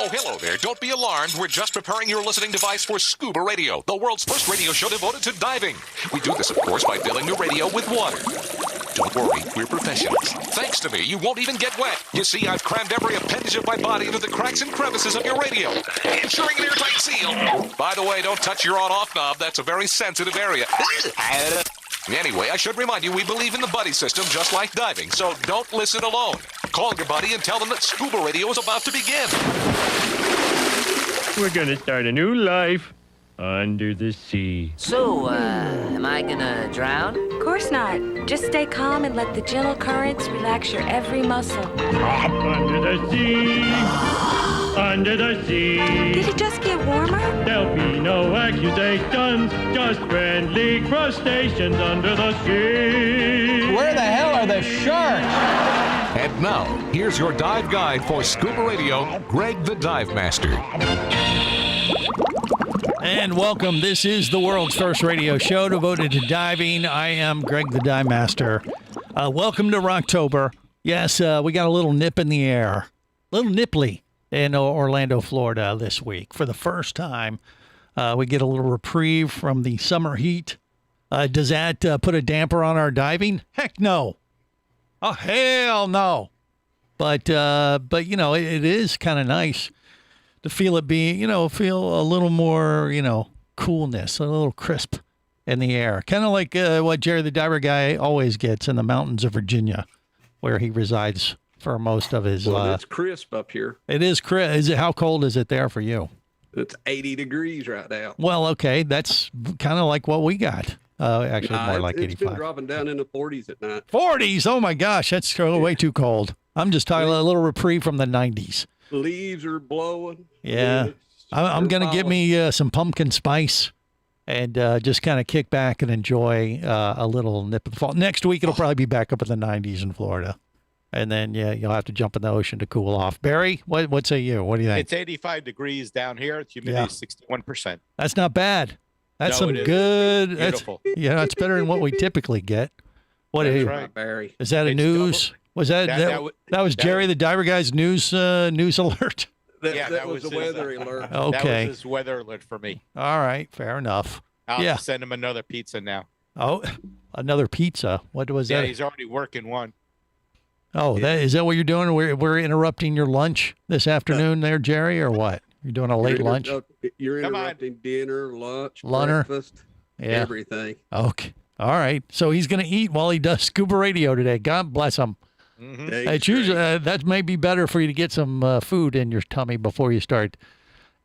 Oh, hello there. Don't be alarmed. We're just preparing your listening device for ScubaRadio, the world's first radio show devoted to diving. We do this, of course, by filling your radio with water. Don't worry, we're professionals. Thanks to me, you won't even get wet. You see, I've crammed every appendage of my body into the cracks and crevices of your radio, ensuring an airtight seal. By the way, don't touch your on-off knob. That's a very sensitive area. Anyway, I should remind you, we believe in the buddy system just like diving, so don't listen alone. Call your buddy and tell them that ScubaRadio is about to begin. We're gonna start a new life under the sea. So, am I gonna drown? Of course not. Just stay calm and let the gentle currents relax your every muscle. Under the sea, under the sea. Did it just get warmer? There'll be no accusations, just friendly crustaceans under the sea. Where the hell are the sharks? And now, here's your dive guide for ScubaRadio, Greg the Dive Master. And welcome. This is the world's first radio show devoted to diving. I am Greg the Dive Master. Welcome to Rocktober. Yes, we got a little nip in the air, a little nipply in Orlando, Florida this week. For the first time, we get a little reprieve from the summer heat. Does that put a damper on our diving? Heck no. Oh, hell no. But you know, it is kind of nice to feel it being, feel a little more, coolness, a little crisp in the air. Kind of like what Jerry the Diver Guy always gets in the mountains of Virginia, where he resides for most of his... Well, it's crisp up here. It is crisp. How cold is it there for you? It's 80 degrees right now. Well, okay. That's kind of like what we got. Actually, more like 85. It's been dropping down in the 40s at night. 40s? Oh, my gosh. That's way too cold. I'm just talking a little reprieve from the 90s. Leaves are blowing. Yeah. I'm going to get me some pumpkin spice and just kind of kick back and enjoy a little nip of the fall. Next week, it'll probably be back up in the 90s in Florida. And then, you'll have to jump in the ocean to cool off. Barry, what say you? What do you think? It's 85 degrees down here. Humidity is 61%. That's not bad. That's no, some good. Beautiful. That's better than what we typically get. That's right, Barry. Is that a news? Was that was Jerry the Diver Guy's news alert? That was a weather alert. Okay. That was his weather alert for me. All right, fair enough. I'll have to send him another pizza now. Oh, another pizza. What was that? Yeah, he's already working one. Oh, is that what you're doing? We're interrupting your lunch this afternoon there, Jerry, or what? You're doing a late lunch? You're interrupting dinner, lunch, breakfast, everything. Okay. All right. So he's going to eat while he does ScubaRadio today. God bless him. Mm-hmm. It's usually, that may be better for you to get some food in your tummy before you start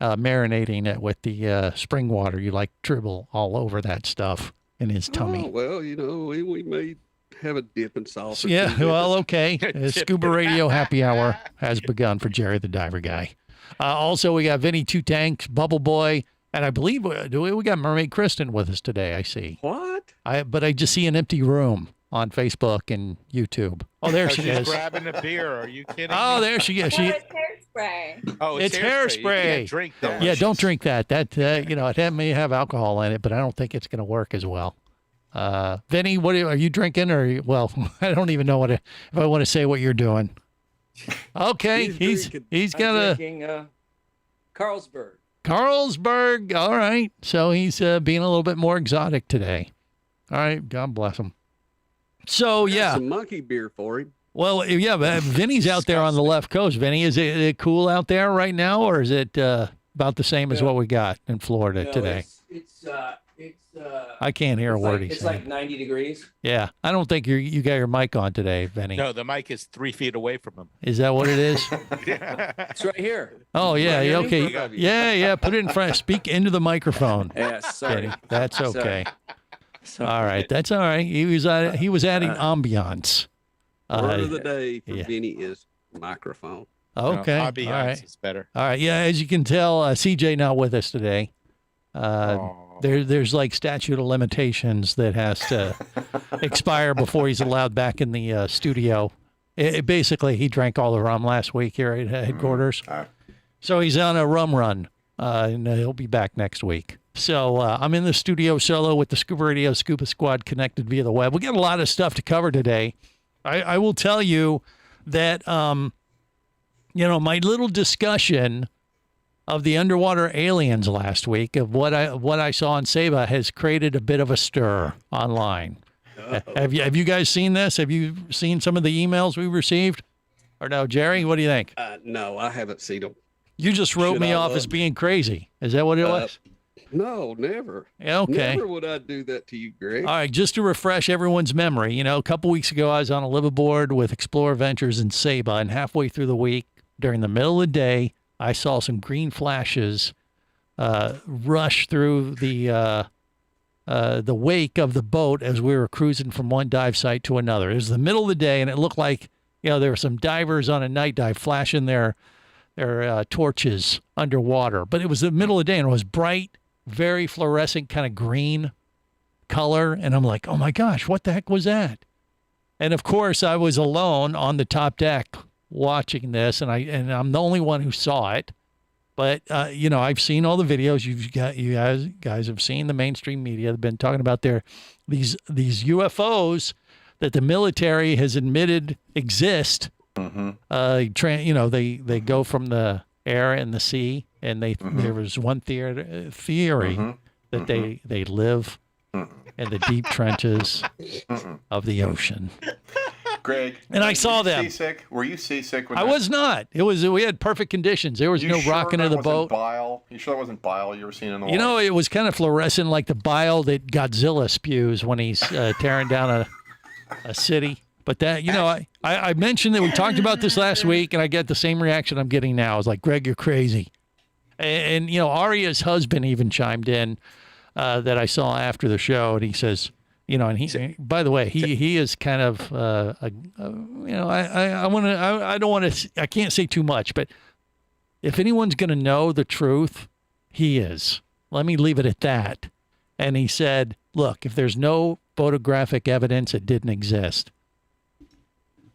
marinating it with the spring water. You like dribble all over that stuff in his tummy. Oh, well, we may have a dip in sauce. Yeah, well, okay. ScubaRadio happy hour has begun for Jerry the Diver Guy. Also, we got Vinny Two Tanks, Bubble Boy, and I believe we got Mermaid Kristen with us today, I see. What? But I just see an empty room on Facebook and YouTube. Oh, there she is. She's grabbing a beer. Are you kidding Oh, me? there she is. It's hairspray. Oh, it's hairspray. You can't drink that. Yeah, don't drink that. That it may have alcohol in it, but I don't think it's going to work as well. Vinny, are you drinking? Or I don't even know if I want to say what you're doing. Okay, he's got drinking Carlsberg. Carlsberg. All right, so he's being a little bit more exotic today. All right, God bless him. So some monkey beer for him. Well, yeah, but Vinny's out there on the left coast. Vinny, is it cool out there right now, or is it about the same as what we got in Florida today? It's I can't hear a word he's saying. It's like 90 degrees. Yeah, I don't think you got your mic on today, Vinny. No, the mic is 3 feet away from him. Is that what it is? It's right here. Oh, yeah, okay. Yeah, put it in front. Speak into the microphone. Yeah, sorry. Vinny. That's okay. Sorry. All right, that's all right. He was adding ambiance. Word of the day for Vinny is microphone. Okay. No, ambiance is better. All right, yeah, as you can tell, CJ not with us today. There's like statute of limitations that has to expire before he's allowed back in the studio. Basically, he drank all the rum last week here at headquarters. So he's on a rum run, and he'll be back next week. So I'm in the studio solo with the ScubaRadio Scuba Squad connected via the web. We got a lot of stuff to cover today. I will tell you that, my little discussion of the underwater aliens last week, of what I saw on Saba, has created a bit of a stir online. Have you guys seen this? Have you seen some of the emails we received? Or no, Jerry? What do you think? No, I haven't seen them. You just wrote Should me I off look? as being crazy. Is that what it was? No, never. Yeah, okay. Never would I do that to you, Greg. All right, just to refresh everyone's memory, a couple weeks ago I was on a liveaboard with Explorer Ventures in Saba, and halfway through the week, during the middle of the day, I saw some green flashes rush through the wake of the boat as we were cruising from one dive site to another. It was the middle of the day, and it looked like there were some divers on a night dive flashing their torches underwater. But it was the middle of the day, and it was bright, very fluorescent kind of green color. And I'm like, oh my gosh, what the heck was that? And of course, I was alone on the top deck watching this, and I'm the only one who saw it. But I've seen all the videos. You guys have seen the mainstream media. They've been talking about these UFOs that the military has admitted exist. Mm-hmm. They go from the air and the sea, and there was one theory that they live in the deep trenches of the ocean. Greg, and I saw them. Seasick? Were you seasick? I was not. We had perfect conditions. There was no rocking of the boat. Bile? You sure that wasn't bile you were seeing in the water? It was kind of fluorescent, like the bile that Godzilla spews when he's tearing down a city. But that, I mentioned that we talked about this last week, and I get the same reaction I'm getting now. It's like, Greg, you're crazy. And Aria's husband even chimed in that I saw after the show, and he says, and he, by the way, he is kind of, I don't want to, I can't say too much, but if anyone's going to know the truth, he is. Let me leave it at that. And he said, look, if there's no photographic evidence, it didn't exist.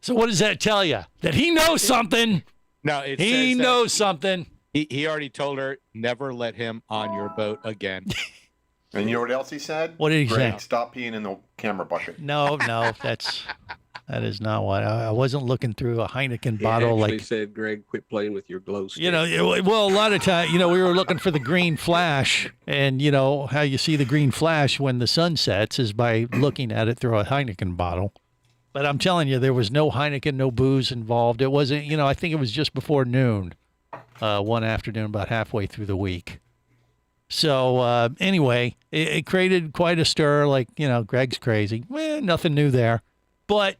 So what does that tell you? That he knows something. No, he knows something. He already told her, never let him on your boat again. And you know what else he said? What did he Greg, say? Stop peeing in the camera bucket. No, that is not what. I wasn't looking through a Heineken bottle. He said, Greg, quit playing with your glow stick. Well, a lot of time, we were looking for the green flash, and how you see the green flash when the sun sets is by looking at it through a Heineken bottle. But I'm telling you, there was no Heineken, no booze involved. It wasn't, I think it was just before noon, one afternoon, about halfway through the week. So anyway, it created quite a stir. Like, Greg's crazy. Nothing new there. But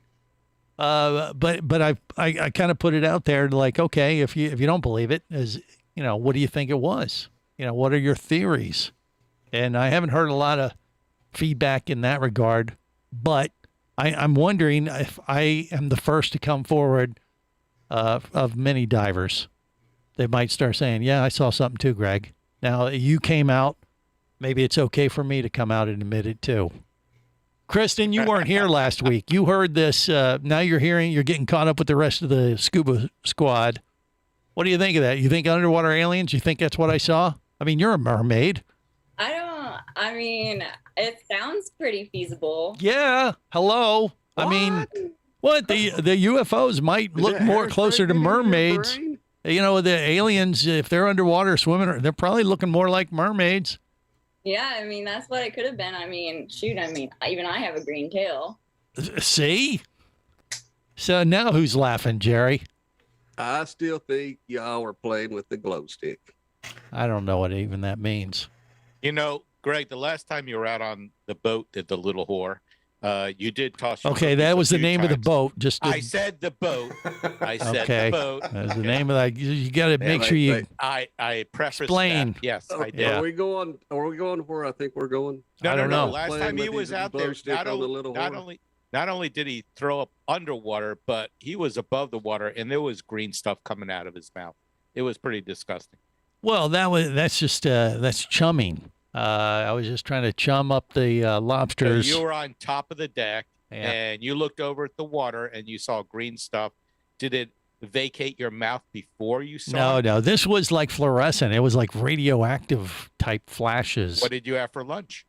I kind of put it out there like, okay, if you don't believe it, what do you think it was? What are your theories? And I haven't heard a lot of feedback in that regard, but I'm wondering if I am the first to come forward of many divers. They might start saying, yeah, I saw something too, Greg. Now, you came out. Maybe it's okay for me to come out and admit it too. Kristen, you weren't here last week. You heard this. Now you're getting caught up with the rest of the scuba squad. What do you think of that? You think underwater aliens? You think that's what I saw? I mean, you're a mermaid. It sounds pretty feasible. Yeah. Hello. What? I mean, what? The UFOs might look more closer to mermaids. The aliens, if they're underwater swimming, they're probably looking more like mermaids. Yeah, that's what it could have been. Even I have a green tail. See? So now who's laughing, Jerry? I still think y'all are playing with the glow stick. I don't know what even that means. Greg, the last time you were out on the boat at the Little Whore, you did toss your Okay, that was the name of the boat. I said the boat. I said the boat. That's the name of that. You got to make sure you. I prefaced explain. That. Yes, I did. Are we going where I think we're going? I don't know. Last time he was out there, not only did he throw up underwater, but he was above the water, and there was green stuff coming out of his mouth. It was pretty disgusting. Well, that's chumming. I was just trying to chum up the lobsters. So you were on top of the deck, and you looked over at the water, and you saw green stuff. Did it vacate your mouth before you saw it? No. This was like fluorescent. It was like radioactive type flashes. What did you have for lunch?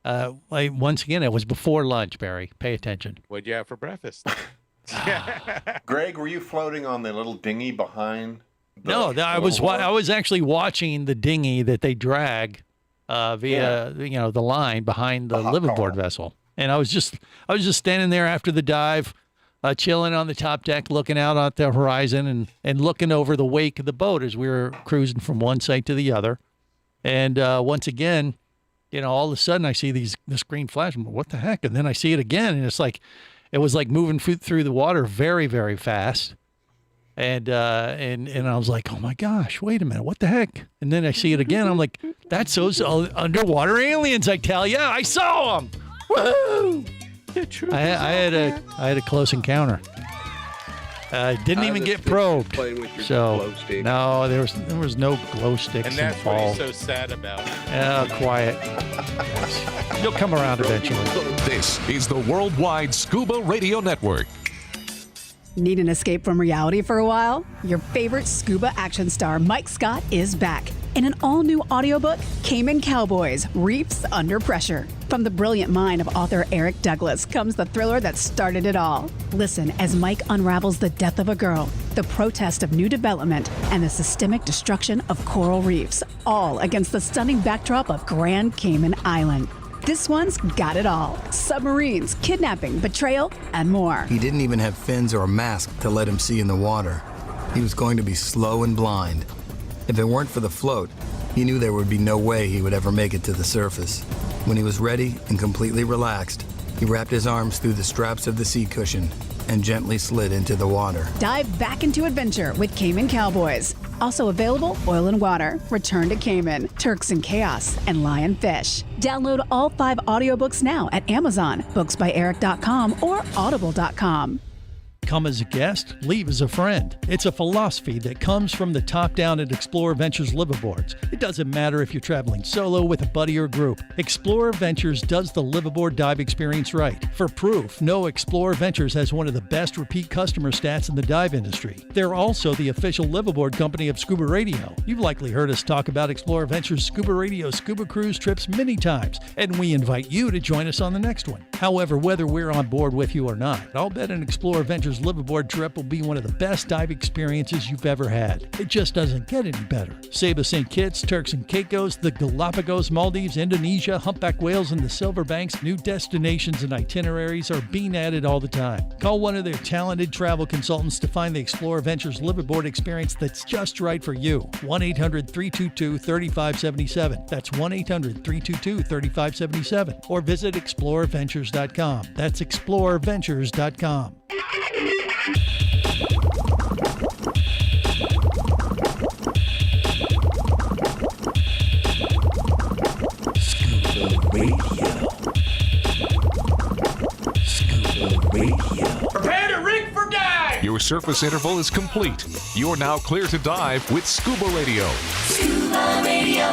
Once again, it was before lunch, Barry. Pay attention. What did you have for breakfast? Greg, were you floating on the little dinghy behind No, I was actually watching the dinghy that they drag via the line behind the liveaboard vessel, and I was just standing there after the dive, chilling on the top deck, looking out at the horizon and looking over the wake of the boat as we were cruising from one site to the other, and once again, all of a sudden I see this green flash. I'm like, what the heck? And then I see it again, and it was like moving through the water very, very fast. And I was like, oh my gosh, wait a minute, what the heck? And then I see it again. I'm like, that's those underwater aliens, I tell you. I saw them. Woo! I had a close encounter. Didn't even get probed. So no, there was no glow sticks and that's involved. what he's so sad about. Quiet. You'll come around eventually. This is the Worldwide Scuba Radio Network. Need an escape from reality for a while? Your favorite scuba action star, Mike Scott, is back in an all-new audiobook, Cayman Cowboys, Reef's Under Pressure. From the brilliant mind of author Eric Douglas comes the thriller that started it all. Listen as Mike unravels the death of a girl, the protest of new development, and the systemic destruction of coral reefs, all against the stunning backdrop of Grand Cayman Island. This one's got it all. Submarines, kidnapping, betrayal, and more. He didn't even have fins or a mask to let him see in the water. He was going to be slow and blind. If it weren't for the float, he knew there would be no way he would ever make it to the surface. When he was ready and completely relaxed, he wrapped his arms through the straps of the seat cushion and gently slid into the water. Dive back into adventure with Cayman Cowboys. Also available, Oil and Water, Return to Cayman, Turks and Chaos, and Lionfish. Download all 5 audiobooks now at Amazon, booksbyeric.com, or audible.com. Come as a guest, leave as a friend. It's a philosophy that comes from the top down at Explorer Ventures liveaboards. It doesn't matter if you're traveling solo, with a buddy, or group. Explorer Ventures does the liveaboard dive experience right. For proof, no, Explorer Ventures has one of the best repeat customer stats in the dive industry. They're also the official liveaboard company of Scuba Radio. You've likely heard us talk about Explorer Ventures Scuba Radio scuba cruise trips many times, and we invite you to join us on the next one. However, whether we're on board with you or not, I'll bet an Explorer Ventures liveaboard trip will be one of the best dive experiences you've ever had. It just doesn't get any better. Saba St. Kitts, Turks and Caicos, the Galapagos, Maldives, Indonesia, humpback whales, and the Silver Banks, new destinations and itineraries are being added all the time. Call one of their talented travel consultants to find the Explorer Ventures liveaboard experience that's just right for you. 1-800-322-3577. That's 1-800-322-3577. Or visit explorerventures.com. That's explorerventures.com. Scuba Radio. Scuba Radio. Prepare to rig for dive! Your surface interval is complete. You're now clear to dive with Scuba Radio. Scuba Radio.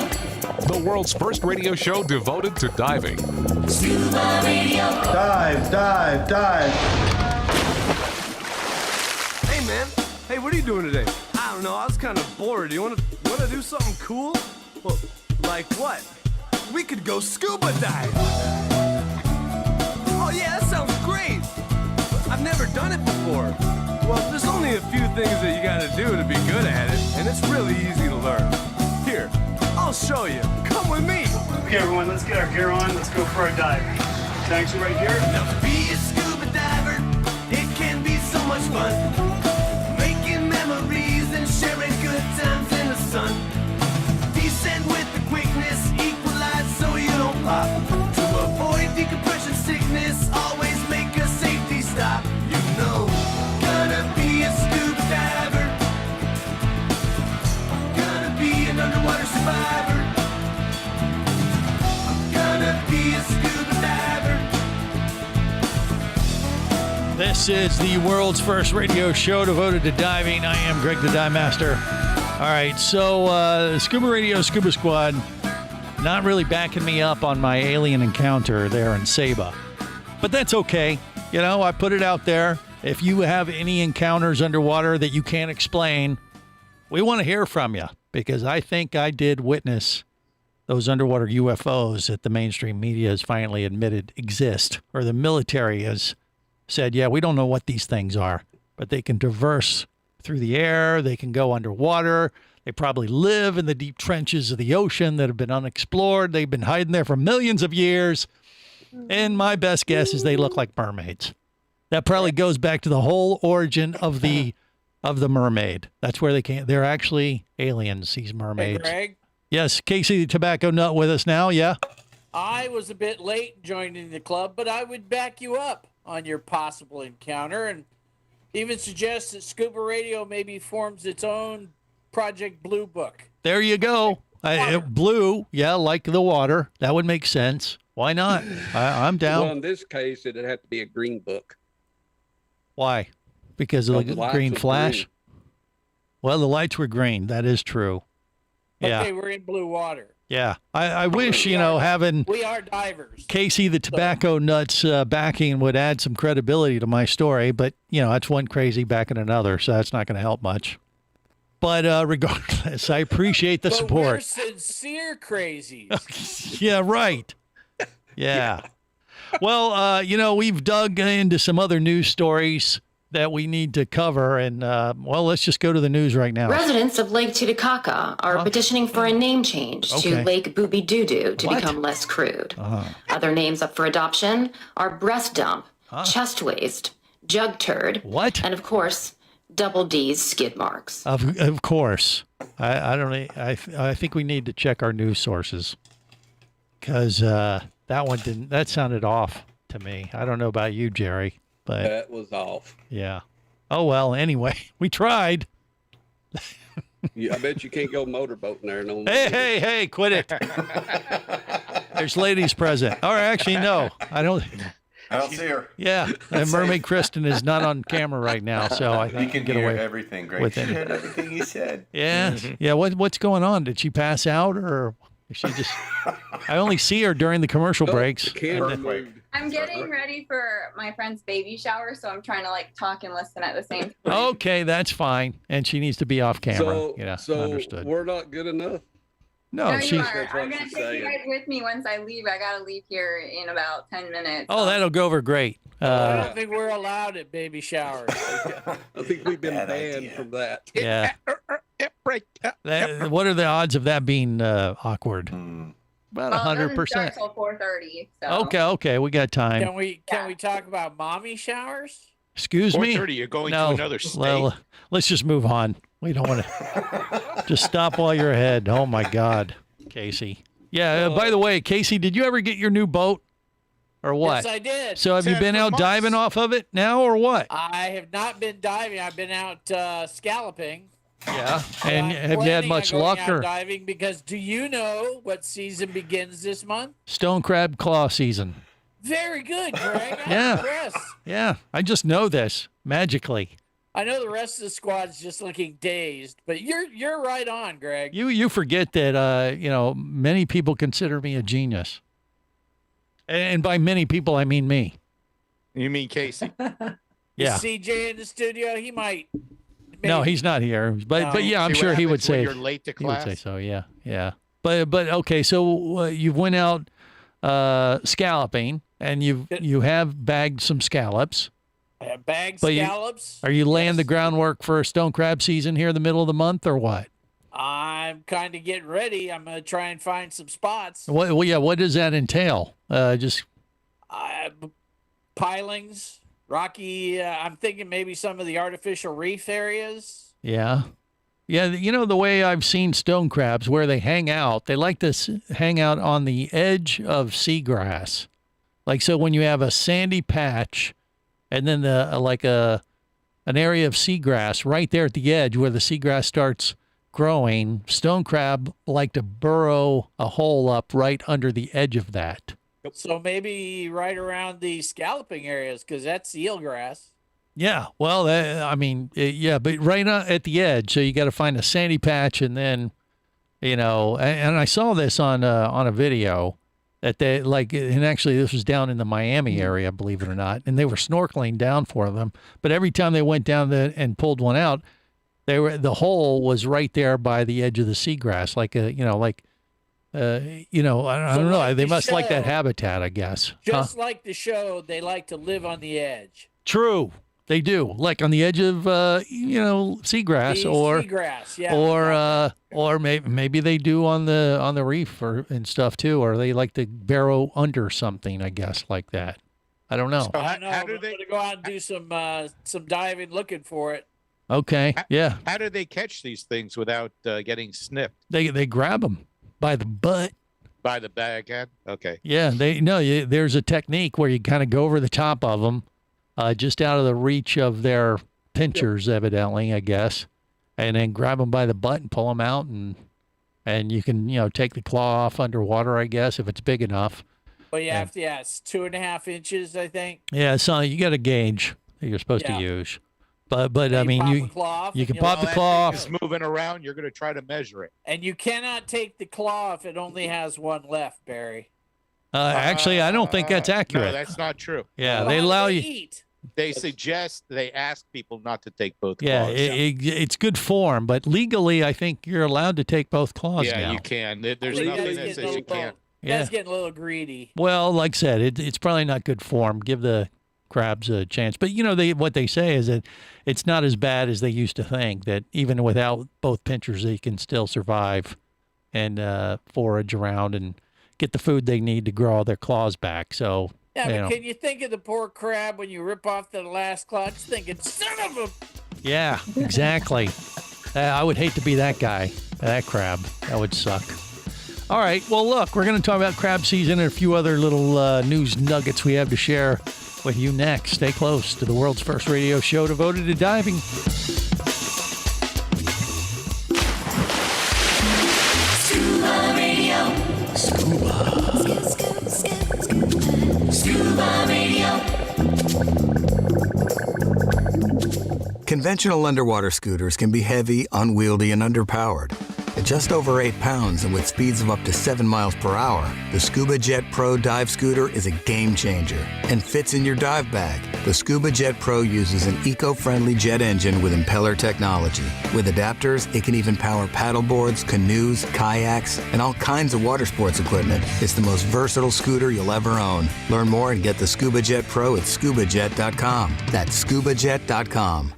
The world's first radio show devoted to diving. Scuba Radio. Dive, dive, dive. Hey man, hey, what are you doing today? I don't know, I was kind of bored. You wanna do something cool? Well, like what? We could go scuba dive. Oh yeah, that sounds great. But I've never done it before. Well, there's only a few things that you gotta do to be good at it, and it's really easy to learn. Here, I'll show you. Come with me. Okay, everyone, let's get our gear on. Let's go for our dive. Taxi right here. Now, to be a scuba diver, it can be so much fun. Making memories and sharing good times in the sun. Descend with the quickness, equalize so you don't pop. To avoid decompression sickness, always make a safety stop. You know, gonna be a scuba diver. Gonna be an underwater survivor. Gonna be a scuba diver. This is the world's first radio show devoted to diving. I am Greg the Dive Master. All right, so Scuba Radio, Scuba Squad, not really backing me up on my alien encounter there in Saba. But that's okay. You know, I put it out there. If you have any encounters underwater that you can't explain, we want to hear from you, because I think I did witness those underwater UFOs that the mainstream media has finally admitted exist, or the military has said, yeah, we don't know what these things are, but they can traverse through the air. They can go underwater. They probably live in the deep trenches of the ocean that have been unexplored. They've been hiding there for millions of years. And my best guess is they look like mermaids. That probably goes back to the whole origin of the mermaid. That's where they came. They're actually aliens, these mermaids. Hey, Greg? Yes, Casey the Tobacco Nut with us now, yeah? I was a bit late joining the club, but I would back you up on your possible encounter and even suggest that ScubaRadio maybe forms its own Project Blue book. There you go. Blue, yeah, like the water. That would make sense. Why not? I'm down. Well, in this case, it'd have to be a green book. Why? Because of the green flash? Green. Well, the lights were green. That is true. Yeah. Okay, we're in blue water. Yeah. I wish, having We are divers. Casey the Tobacco Nuts backing would add some credibility to my story, but, that's one crazy backing another, so that's not going to help much. But regardless, I appreciate the support. We're sincere crazies. Yeah, right. Yeah. Well, we've dug into some other news stories that we need to cover, and, let's just go to the news right now. Residents of Lake Titicaca are petitioning for a name change to Lake Booby Doo-Doo to become less crude. Other names up for adoption are Breast Dump, Chest Waste, Jug Turd, and, of course, Double D's skid marks. Of course. I think we need to check our news sources, because that sounded off to me. I don't know about you, Jerry, but that was off. Yeah. Oh, well, anyway, we tried. I bet you can't go motorboating there. No. Hey, quit it. There's ladies present. Or actually, no, I don't see her. Yeah, and Mermaid Kristen is not on camera right now, so I think you can get hear away everything, Greg. with She it. heard everything he said. Yeah, yeah. What's going on? Did she pass out, or is she just? I only see her during the commercial breaks. I'm getting ready for my friend's baby shower, so I'm trying to talk and listen at the same time. Okay, that's fine. And she needs to be off camera. So understood. we're not good enough. No, you are. I'm going to take you guys with me once I leave. I got to leave here in about 10 minutes. Oh, that'll go over great. I don't think we're allowed at baby showers. I think we've been banned from that. Yeah. What are the odds of that being awkward? About 100%. It doesn't start till 4:30. So. Okay, we got time. Can we talk about mommy showers? Excuse me? 4:30, you're going to another state. Well, let's just move on. We don't want to just stop while you're ahead. Oh my God, Casey. Yeah. By the way, Casey, did you ever get your new boat, or what? Yes, I did. So have you been out diving off of it now, or what? I have not been diving. I've been out scalloping. Yeah. And have you had much luck out or diving? Because do you know what season begins this month? Stone crab claw season? Very good, Greg. I'm Yeah. impressed. Yeah. I just know this magically. I know the rest of the squad's just looking dazed, but you're right on, Greg. You forget that many people consider me a genius, and by many people I mean me. You mean Casey? Yeah. Is CJ in the studio? He might. No, he's not here. But yeah, I'm See sure what he would happens when say you're late to he would class? say so. Yeah. But okay. So you went out scalloping, and you have bagged some scallops. I have bagged But scallops. Are you laying the groundwork for a stone crab season here in the middle of the month, or what? I'm kind of getting ready. I'm going to try and find some spots. What does that entail? Just pilings, rocky. I'm thinking maybe some of the artificial reef areas. Yeah. The way I've seen stone crabs, where they hang out, they like to hang out on the edge of seagrass. So when you have a sandy patch, and then an area of seagrass right there at the edge where the seagrass starts growing, stone crab like to burrow a hole up right under the edge of that. So maybe right around the scalloping areas, because that's eelgrass. Yeah, well, but right at the edge. So you got to find a sandy patch, and then, and I saw this on a video that they and actually this was down in the Miami area, believe it or not, and they were snorkeling down for them. But every time they went down there and pulled one out, the hole was right there by the edge of the seagrass, I don't know. They must like that habitat, I guess. Just like the show, they like to live on the edge. True. They do, like on the edge of seagrass, or maybe they do on the reef and stuff too, or they like to burrow under something, I guess, like that. I don't know. So I know. I'm going to go out and do some diving looking for it. Okay, yeah. How do they catch these things without getting snipped? They grab them by the butt. By the backhand? Okay. Yeah, there's a technique where you kind of go over the top of them, just out of the reach of their pinchers, evidently, I guess, and then grab them by the butt and pull them out, and you can, take the claw off underwater, I guess, if it's big enough. But you have to, it's 2.5 inches, I think. Yeah, so you got a gauge that you're supposed to use. But I mean, you can pop the claw off. It's moving around. You're going to try to measure it. And you cannot take the claw if it only has one left, Barry. Actually, I don't think that's accurate. No, that's not true. Yeah, they allow you. Eat? They ask people not to take both claws. Yeah, it's good form, but legally, I think you're allowed to take both claws now. Yeah, you can. There's nothing that says you can't. That's getting a little greedy. Well, like I said, it's probably not good form. Give the crabs a chance. But, what they say is that it's not as bad as they used to think, that even without both pinchers, they can still survive and forage around and get the food they need to grow their claws back. So, but can you think of the poor crab when you rip off the last claw? Just thinking, son of a... Yeah, exactly. I would hate to be that guy, that crab. That would suck. All right. Well, look, we're going to talk about crab season and a few other little news nuggets we have to share with you next. Stay close to the world's first radio show devoted to diving. Scuba Radio. Scuba Radio. Conventional underwater scooters can be heavy, unwieldy, and underpowered. At just over 8 pounds and with speeds of up to 7 miles per hour, the Scuba Jet Pro dive scooter is a game changer and fits in your dive bag. The Scuba Jet Pro uses an eco-friendly jet engine with impeller technology. With adapters, it can even power paddleboards, canoes, kayaks, and all kinds of water sports equipment. It's the most versatile scooter you'll ever own. Learn more and get the Scuba Jet Pro at ScubaJet.com. That's ScubaJet.com.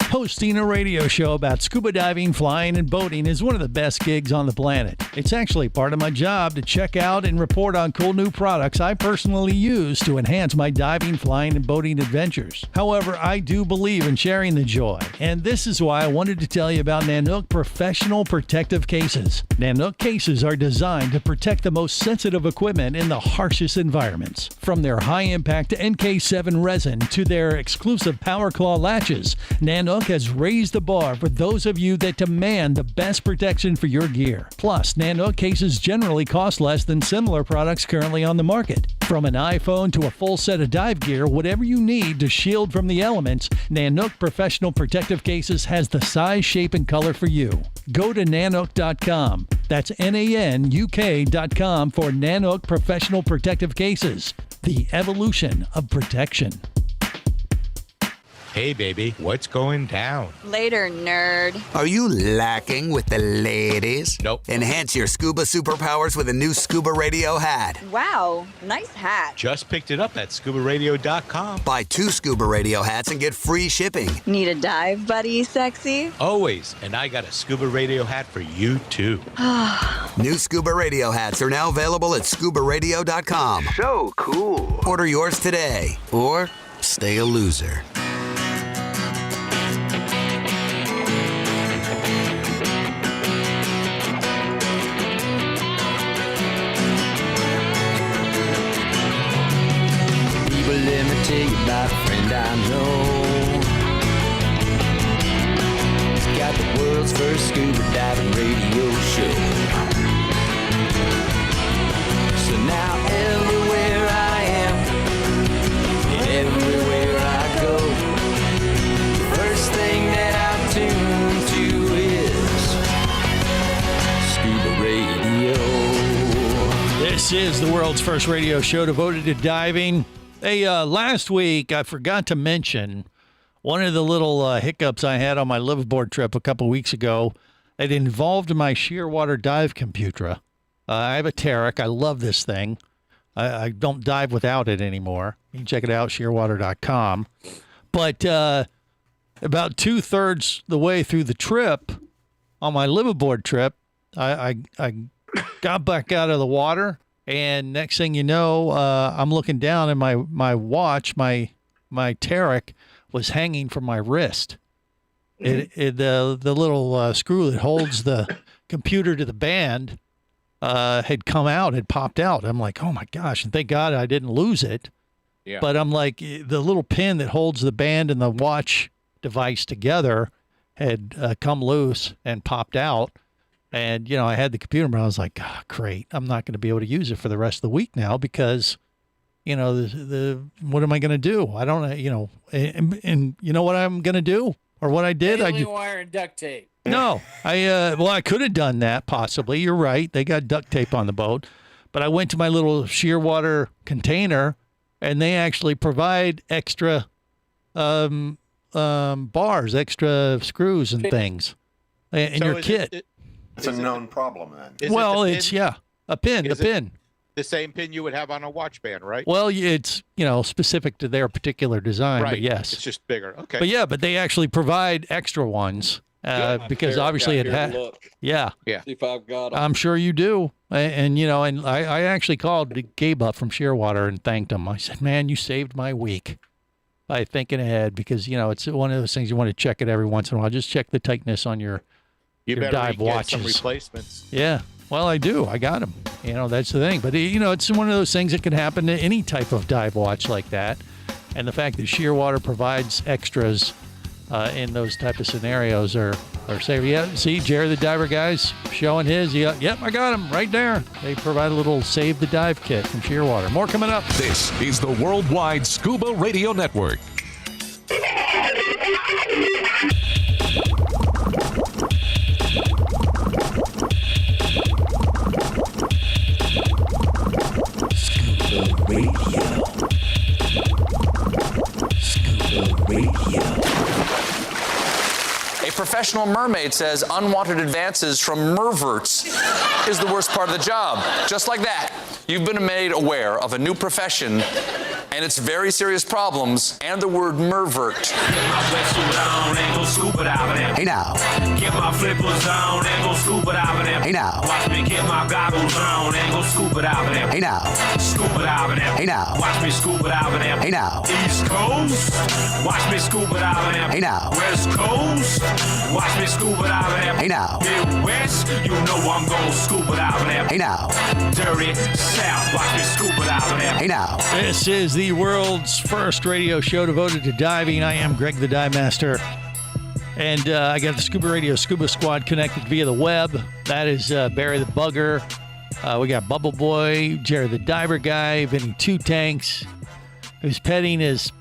Hosting a radio show about scuba diving, flying, and boating is one of the best gigs on the planet. It's actually part of my job to check out and report on cool new products I personally use to enhance my diving, flying, and boating adventures. However, I do believe in sharing the joy, and this is why I wanted to tell you about Nanook Professional Protective Cases. Nanook cases are designed to protect the most sensitive equipment in the harshest environments. From their high-impact NK7 resin to their exclusive Power Claw latches, Nanook has raised the bar for those of you that demand the best protection for your gear. Plus, Nanook cases generally cost less than similar products currently on the market. From an iPhone to a full set of dive gear, whatever you need to shield from the elements, Nanook Professional Protective Cases has the size, shape, and color for you. Go to Nanook.com. That's NANUK.com for Nanook Professional Protective Cases. The evolution of protection. Hey, baby, what's going down? Later, nerd. Are you lacking with the ladies? Nope. Enhance your scuba superpowers with a new Scuba Radio hat. Wow, nice hat. Just picked it up at ScubaRadio.com. Buy 2 Scuba Radio hats and get free shipping. Need a dive buddy, sexy? Always. And I got a Scuba Radio hat for you, too. New Scuba Radio hats are now available at ScubaRadio.com. So cool. Order yours today, or stay a loser. Let me tell you about a friend I know. He's got the world's first scuba diving radio show. So now everywhere I am, and everywhere I go, the first thing that I tune to is Scuba Radio. This is the world's first radio show devoted to diving. Hey, last week I forgot to mention one of the little hiccups I had on my liveaboard trip a couple weeks ago. It involved my shearwater dive computer. I have a Tarek. I love this thing. I don't dive without it anymore. You can check it out, shearwater.com. But about 2/3 the way through the trip, on my liveaboard trip, I got back out of the water, and next thing you know, I'm looking down, and my watch, my Tarek, was hanging from my wrist. The little screw that holds the computer to the band had come out, had popped out. I'm like, oh my gosh, and thank God I didn't lose it. Yeah. But I'm like, the little pin that holds the band and the watch device together had come loose and popped out. And, I had the computer, but I was like, great. I'm not going to be able to use it for the rest of the week now because, what am I going to do? I don't know, and you know what I'm going to do or what I did? Wire and duct tape. No, I could have done that possibly. You're right. They got duct tape on the boat, but I went to my little shearwater container, and they actually provide extra bars, extra screws and things in your kit. It's a known problem then. It's a pin. The pin. The same pin you would have on a watch band, right? Well, it's specific to their particular design, right. But yes, it's just bigger. Okay. But they actually provide extra ones. Because obviously it had, See if I've got 'em. I'm sure you do. And I actually called Gabe up from Shearwater and thanked him. I said, man, you saved my week by thinking ahead because, it's one of those things you want to check it every once in a while. Just check the tightness on your dive watches. Some replacements. Yeah. Well, I do. I got them. That's the thing. But, it's one of those things that can happen to any type of dive watch like that. And the fact that Shearwater provides extras in those type of scenarios are safe. Yeah, see, Jerry the Diver guy's showing his. Yep, I got him right there. They provide a little Save the Dive kit from Shearwater. More coming up. This is the Worldwide Scuba Radio Network. Scuba Radio. Scuba Radio. A professional mermaid says unwanted advances from merverts is the worst part of the job. Just like that, you've been made aware of a new profession and its very serious problems and the word mervert. Hey now. Get my flippers on and go scuba diving. Hey now. Watch me get my goggles on and go scuba diving. Hey now. Scuba diving. Hey now. Watch me scuba diving. Hey now. East Coast. Watch me scuba diving. Hey now. West Coast. Watch me scuba diving. Hey now. Midwest. You know I'm going scuba diving. Hey now. Dirty South. Watch me scuba diving. Hey now. This is the world's first radio show devoted to diving. I am Greg the Dive Master. And I got the Scuba Radio Scuba Squad connected via the web. That is Barry the Bugger. We got Bubble Boy, Jerry the Diver Guy, Vinny Two Tanks, who's petting his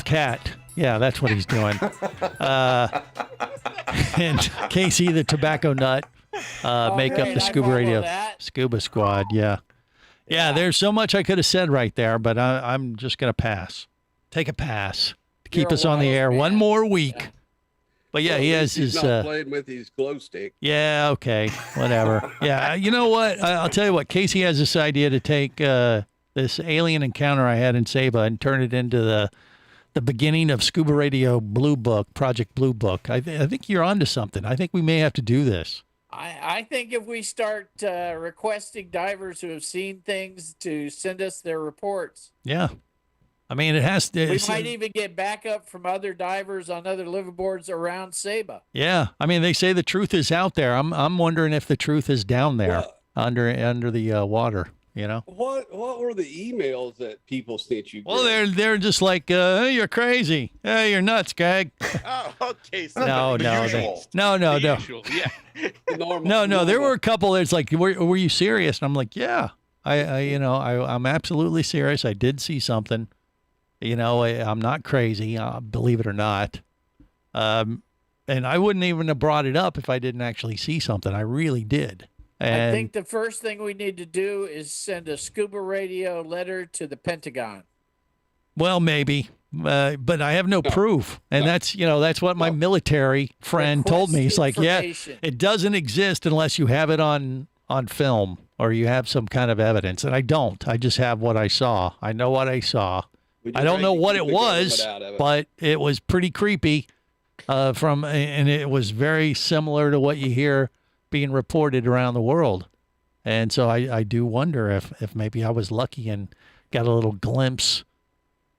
cat. Yeah, that's what he's doing. And Casey the Tobacco Nut make up the Scuba Radio Scuba Squad. Yeah. Yeah, there's so much I could have said right there, but I'm just going to pass. Take a pass to keep us on the air one more week. But yeah, he has his. He's not playing with his glow stick. Yeah, okay, whatever. Yeah, you know what? I'll tell you what. Casey has this idea to take this alien encounter I had in Saba and turn it into the beginning of Scuba Radio Blue Book, Project Blue Book. I think you're onto something. I think we may have to do this. I think if we start requesting divers who have seen things to send us their reports. Yeah. I mean, it has to. We might even get backup from other divers on other liveaboards around Saba. Yeah. I mean, they say the truth is out there. I'm wondering if the truth is down there under the water, What were the emails that people sent you? Well, they're just like, hey, you're crazy. Hey, you're nuts, Greg. Oh, okay. So No. usual. Yeah. No. There were a couple that's like, were you serious? And I'm like, yeah. I'm absolutely serious. I did see something. I'm not crazy, believe it or not. And I wouldn't even have brought it up if I didn't actually see something. I really did. And I think the first thing we need to do is send a Scuba Radio letter to the Pentagon. Well, maybe, but I have no proof. And that's what my military friend told me. He's like, yeah, it doesn't exist unless you have it on film or you have some kind of evidence. And I don't. I just have what I saw. I know what I saw. I don't know what it was, but it was pretty creepy. And it was very similar to what you hear being reported around the world. And so I do wonder if maybe I was lucky and got a little glimpse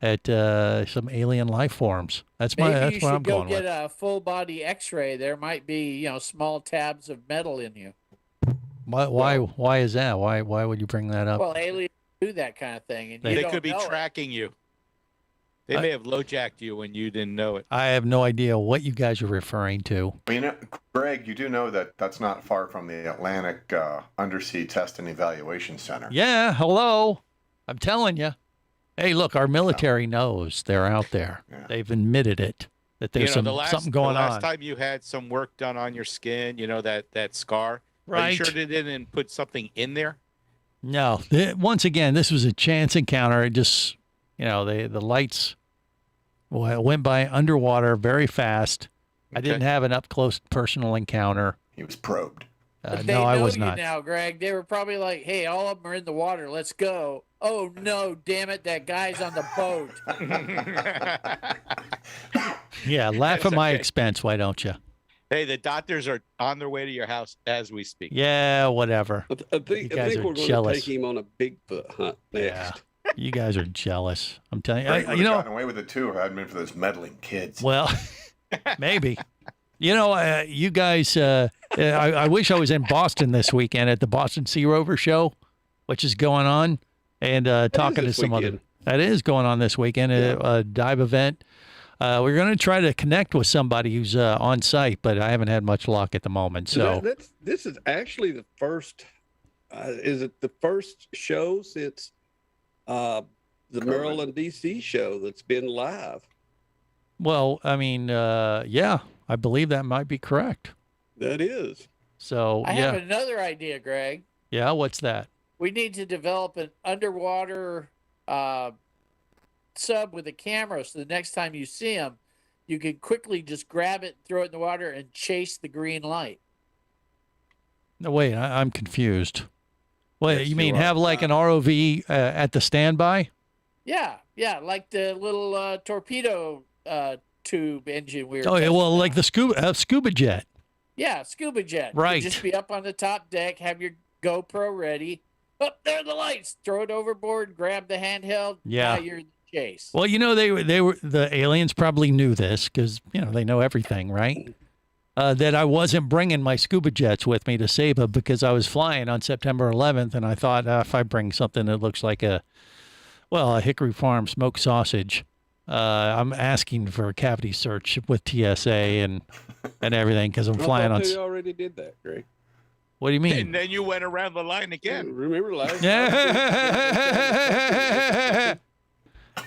at some alien life forms. That's what I'm going with. Maybe you should go get a full body X-ray. There might be, small tabs of metal in you. Why is that? Why would you bring that up? Well, aliens do that kind of thing, and they could be tracking you. They may have low-jacked you when you didn't know it. I have no idea what you guys are referring to. Well, Greg, you do know that that's not far from the Atlantic Undersea Test and Evaluation Center. Yeah, hello. I'm telling you. Hey, look, our military knows they're out there. Yeah. They've admitted it, that there's something going on. The last time you had some work done on your skin, that scar, right? Are you sure they didn't put something in there? No. Once again, this was a chance encounter. It just, the lights went by underwater very fast. Okay. I didn't have an up-close personal encounter. He was probed. No, I was not. Now, Greg, they were probably like, "Hey, all of them are in the water. Let's go." Oh no, damn it! That guy's on the boat. Yeah, laugh at my expense. Why don't you? Hey, the doctors are on their way to your house as we speak. Yeah, whatever. I think we're going to take him on a Bigfoot hunt next. Yeah. You guys are jealous. I'm telling you. Would have gotten away with it too if it hadn't been for those meddling kids. Well, maybe. You guys. I wish I was in Boston this weekend at the Boston Sea Rover Show, which is going on, and talking to some other. That is going on this weekend. A dive event. We're going to try to connect with somebody who's on site, but I haven't had much luck at the moment. So this is actually the first. Is it the first show since the Maryland DC show that's been live? Well, I mean, yeah, I believe that might be correct. That is. So I have another idea, Greg. Yeah, what's that? We need to develop an underwater sub with a camera, so the next time you see them, you can quickly just grab it, throw it in the water, and chase the green light. No, wait, I'm confused. Wait, you mean have like an ROV at the standby? Yeah, like the little torpedo tube engine we were. Oh, yeah, well, like the scuba jet. Yeah, scuba jet. Right. You just be up on the top deck, have your GoPro ready. Oh, there are the lights. Throw it overboard, grab the handheld. Yeah. Now you're in the chase. Well, the aliens probably knew this because, they know everything, right? That I wasn't bringing my scuba jets with me to Saba because I was flying on September 11th, and I thought if I bring something that looks like a Hickory Farm smoked sausage, I'm asking for a cavity search with TSA and everything because I'm flying on. You already did that, Greg. What do you mean? And then you went around the line again. Remember last?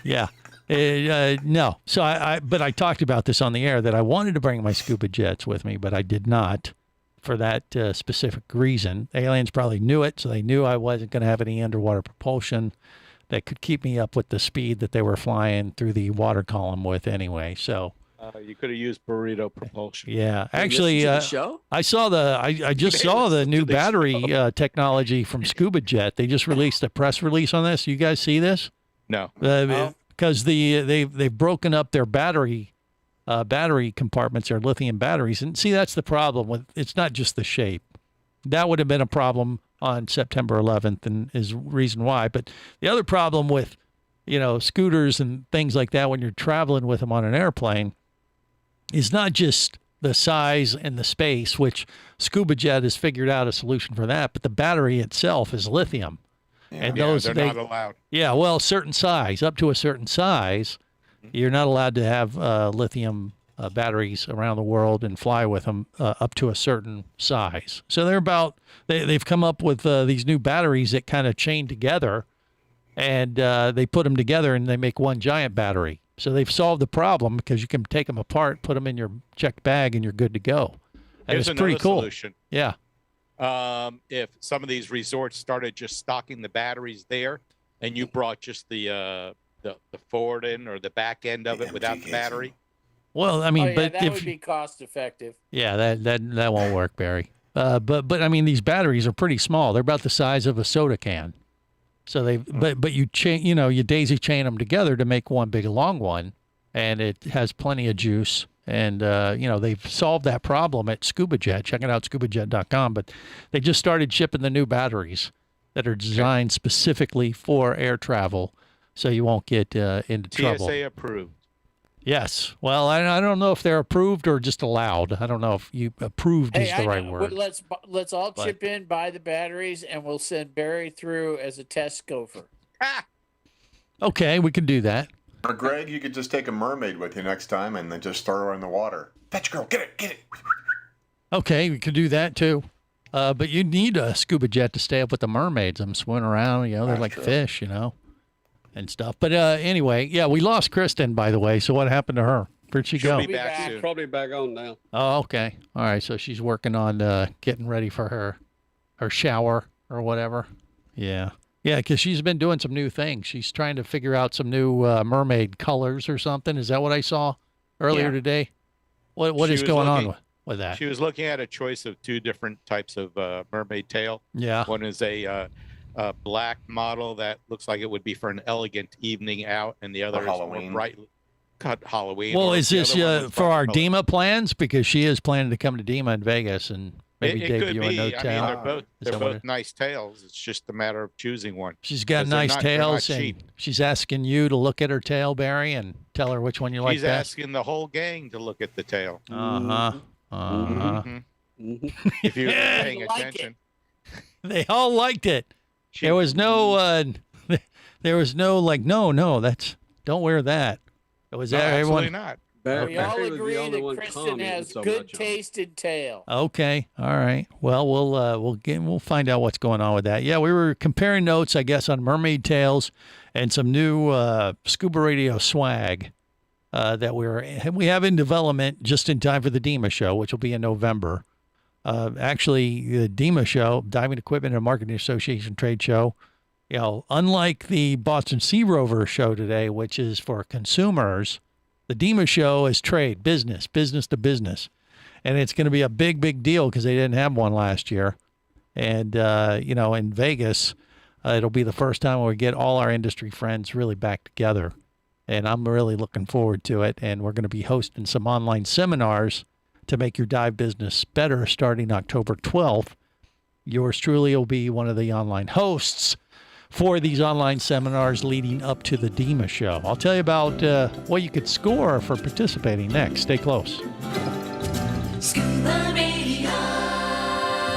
Yeah. No. So but I talked about this on the air that I wanted to bring my scuba jets with me, but I did not for that specific reason. The aliens probably knew it, so they knew I wasn't going to have any underwater propulsion that could keep me up with the speed that they were flying through the water column with anyway. So you could have used burrito propulsion. Yeah, actually, I saw I just saw the new battery technology from Scuba Jet. They just released a press release on this. You guys see this? No. Because they've broken up their battery compartments, their lithium batteries, and see that's the problem with it's not just the shape. That would have been a problem on September 11th, and is reason why. But the other problem with scooters and things like that when you're traveling with them on an airplane is not just the size and the space, which Scuba Jet has figured out a solution for that, but the battery itself is lithium. Yeah. And they're not allowed. Yeah, well, certain size, up to a certain size, you're not allowed to have lithium batteries around the world and fly with them up to a certain size. So they've come up with these new batteries that kind of chain together, and they put them together and they make one giant battery. So they've solved the problem because you can take them apart, put them in your checked bag, and you're good to go. And Here's it's pretty cool. Solution. Yeah. If some of these resorts started just stocking the batteries there, and you brought just the forward end or the back end of it without the battery. Well, I mean, but that would be cost effective. Yeah, that won't work, Barry. But I mean, these batteries are pretty small. They're about the size of a soda can. So but you chain, you daisy chain them together to make one big long one, and it has plenty of juice. And they've solved that problem at ScubaJet. Check it out, ScubaJet.com. But they just started shipping the new batteries that are designed specifically for air travel, so you won't get into trouble. TSA approved. Yes. Well, I don't know if they're approved or just allowed. I don't know if approved is the right word. Let's all chip in, buy the batteries, and we'll send Barry through as a test gopher. Okay, we can do that. Or Greg, you could just take a mermaid with you next time and then just throw her in the water. Fetch girl, get it. Okay, we could do that too. But you need a scuba jet to stay up with the mermaids. I'm swimming around, they're like fish, and stuff. But anyway, yeah, we lost Kristen, by the way. So what happened to her? Where'd she go? She'll be back soon. Probably back on now. Oh, okay. All right. So she's working on getting ready for her shower or whatever. Yeah. Yeah, because she's been doing some new things. She's trying to figure out some new mermaid colors or something. Is that what I saw earlier today? What is going on with that? She was looking at a choice of 2 different types of mermaid tail. Yeah. One is a black model that looks like it would be for an elegant evening out, and the other is Halloween. more brightly cut Halloween. Well, is this for our DEMA plans? Because she is planning to come to DEMA in Vegas and maybe debut a no tail. I mean, they're both nice tails. It's just a matter of choosing one. She's got nice tails, and she's asking you to look at her tail, Barry, and tell her which one you like best. She's asking the whole gang to look at the tail. If you're paying attention. They all liked it. There was no no, don't wear that. It was everyone. Absolutely not. We all agree that Kristen has good taste in tail. Okay, all right. Well, we'll find out what's going on with that. Yeah, we were comparing notes, I guess, on mermaid tails and some new ScubaRadio swag that we have in development just in time for the DEMA show, which will be in November. Actually, the DEMA show, Diving Equipment and Marketing Association trade show, unlike the Boston Sea Rover show today, which is for consumers, the DEMA show is trade, business to business. And it's going to be a big, big deal because they didn't have one last year. And, in Vegas, it'll be the first time we get all our industry friends really back together. And I'm really looking forward to it. And we're going to be hosting some online seminars to make your dive business better starting October 12th. Yours truly will be one of the online hosts for these online seminars leading up to the DEMA show. I'll tell you about what you could score for participating next. Stay close. Scuba Radio.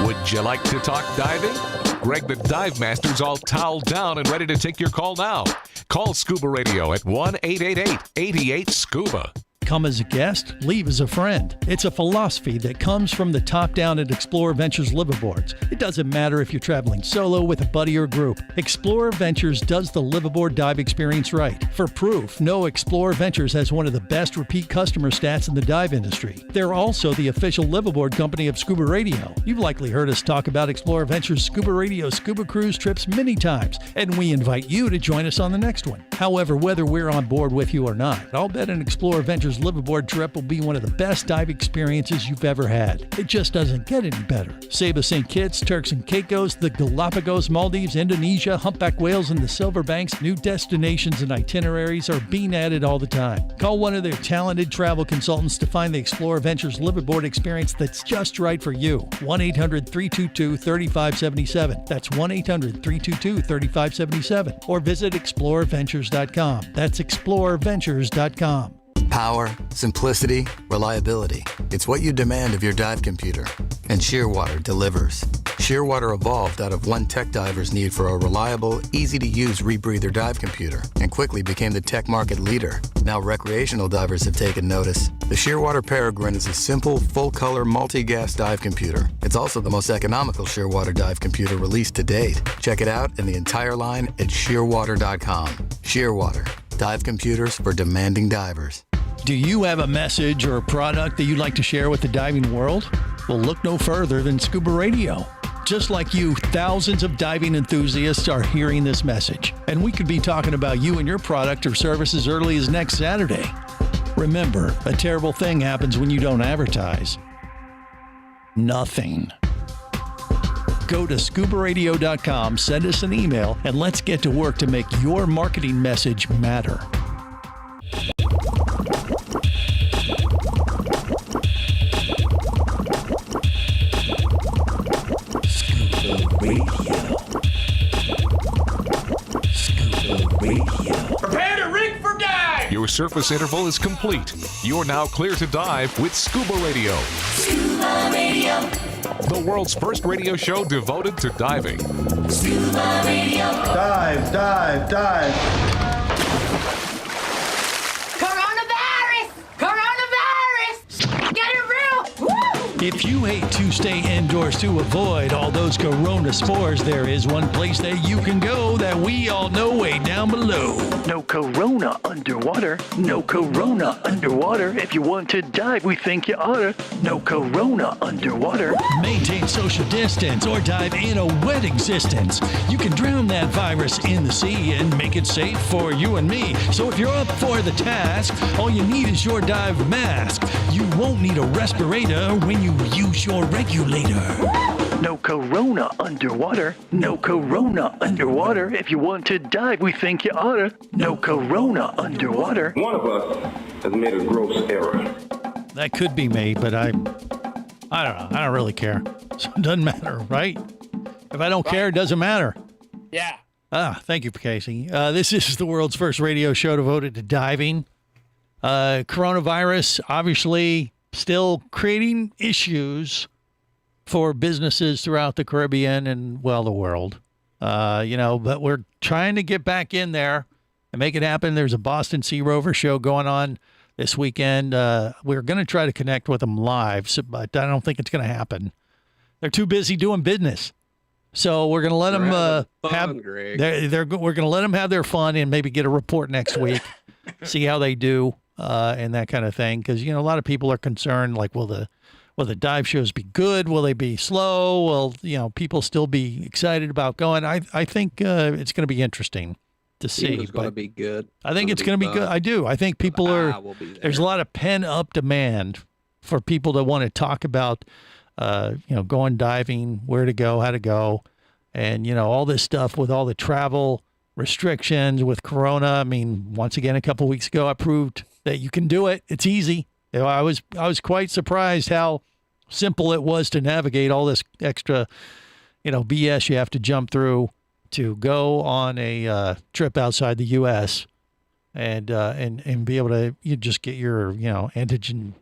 Would you like to talk diving? Greg the Dive Master's all toweled down and ready to take your call now. Call Scuba Radio at 1-888-88-SCUBA. Come as a guest, leave as a friend. It's a philosophy that comes from the top down at Explorer Ventures liveaboards. It doesn't matter if you're traveling solo, with a buddy, or group. Explorer Ventures does the liveaboard dive experience right. For proof, know Explorer Ventures has one of the best repeat customer stats in the dive industry. They're also the official liveaboard company of Scuba Radio. You've likely heard us talk about Explorer Ventures Scuba Radio scuba cruise trips many times, and we invite you to join us on the next one. However, whether we're on board with you or not, I'll bet an Explorer Ventures liveaboard trip will be one of the best dive experiences you've ever had. It just doesn't get any better. Saba St. Kitts, Turks and Caicos, the Galapagos, Maldives, Indonesia, humpback whales, and the Silver Banks, new destinations and itineraries are being added all the time. Call one of their talented travel consultants to find the Explorer Ventures liveaboard experience that's just right for you. 1-800-322-3577. That's 1-800-322-3577. Or visit explorerventures.com. That's explorerventures.com. Power, simplicity, reliability. It's what you demand of your dive computer. And Shearwater delivers. Shearwater evolved out of one tech diver's need for a reliable, easy-to-use rebreather dive computer and quickly became the tech market leader. Now recreational divers have taken notice. The Shearwater Peregrine is a simple, full-color, multi-gas dive computer. It's also the most economical Shearwater dive computer released to date. Check it out and the entire line at shearwater.com. Shearwater. Dive computers for demanding divers. Do you have a message or a product that you'd like to share with the diving world? Well, look no further than Scuba Radio. Just like you, thousands of diving enthusiasts are hearing this message, and we could be talking about you and your product or service as early as next Saturday. Remember, a terrible thing happens when you don't advertise. Nothing. Go to ScubaRadio.com, send us an email, and let's get to work to make your marketing message matter. Scuba Radio. Scuba Radio. Prepare to rig for dive! Your surface interval is complete. You're now clear to dive with Scuba Radio. Scuba Radio. The world's first radio show devoted to diving. Scuba Radio. Dive, dive, dive. Coronavirus! Coronavirus! Get it real! Woo! If you hate to stay indoors to avoid all those corona spores, there is one place that you can go that we all know way down below. No corona underwater. No corona underwater. If you want to dive, we think you oughta. No corona underwater. Maintain social distance or dive in a wet existence. You can drown that virus in the sea and make it safe for you and me. So if you're up for the task, all you need is your dive mask. You won't need a respirator when you use your regulator. No corona underwater. No corona underwater. If you want to dive, we think you oughta. No corona underwater. One of us has made a gross error. That could be me, but I don't know. I don't really care. So it doesn't matter, right? If I don't care, it doesn't matter. Yeah. Thank you, Casey. This is the world's first radio show devoted to diving. Coronavirus, obviously, still creating issues for businesses throughout the Caribbean and, well, the world. But we're trying to get back in there and make it happen. There's a Boston Sea Rover show going on this weekend. We're going to try to connect with them live, but I don't think it's going to happen. They're too busy doing business. So we're going to let them we're going to let them have their fun and maybe get a report next week, see how they do and that kind of thing. Because, a lot of people are concerned, like, will the dive shows be good? Will they be slow? Will, people still be excited about going? I think it's going to be interesting to see. It's going to be good. I think it's going to be good. I do. I think people there's a lot of pent up demand for people that want to talk about, going diving, where to go, how to go, and, all this stuff with all the travel restrictions with Corona. I mean, once again, a couple of weeks ago, I proved that you can do it. It's easy. I was quite surprised how simple it was to navigate all this extra, BS you have to jump through to go on a trip outside the U.S. and be able to just get your antigen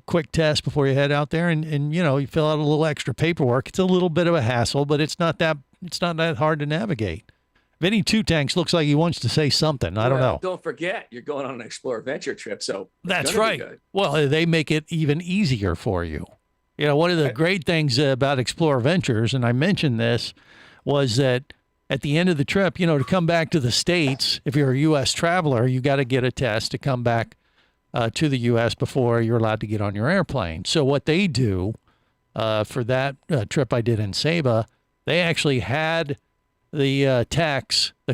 quick test before you head out there, and you fill out a little extra paperwork. It's a little bit of a hassle, but it's not that hard to navigate. Vinny Two Tanks looks like he wants to say something. I don't know. Don't forget, you're going on an Explore Adventure trip, so that's right. Well, they make it even easier for you. One of the great things about Explore Ventures, and I mentioned this, was that at the end of the trip, to come back to the States, if you're a U.S. traveler, you got to get a test to come back to the U.S. before you're allowed to get on your airplane. So what they do for that trip I did in Saba, they actually had the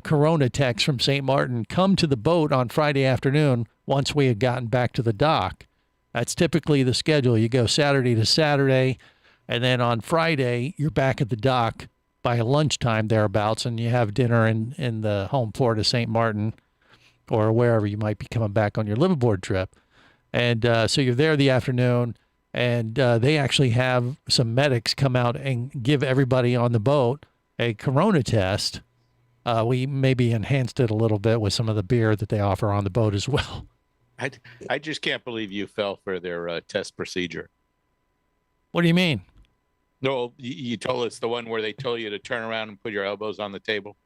Corona techs from St. Martin come to the boat on Friday afternoon once we had gotten back to the dock. That's typically the schedule. You go Saturday to Saturday, and then on Friday, you're back at the dock by lunchtime thereabouts, and you have dinner in the home port of St. Martin or wherever you might be coming back on your liveaboard trip. And so you're there the afternoon, and they actually have some medics come out and give everybody on the boat a Corona test. We maybe enhanced it a little bit with some of the beer that they offer on the boat as well. I just can't believe you fell for their test procedure. What do you mean? No, you told us the one where they told you to turn around and put your elbows on the table.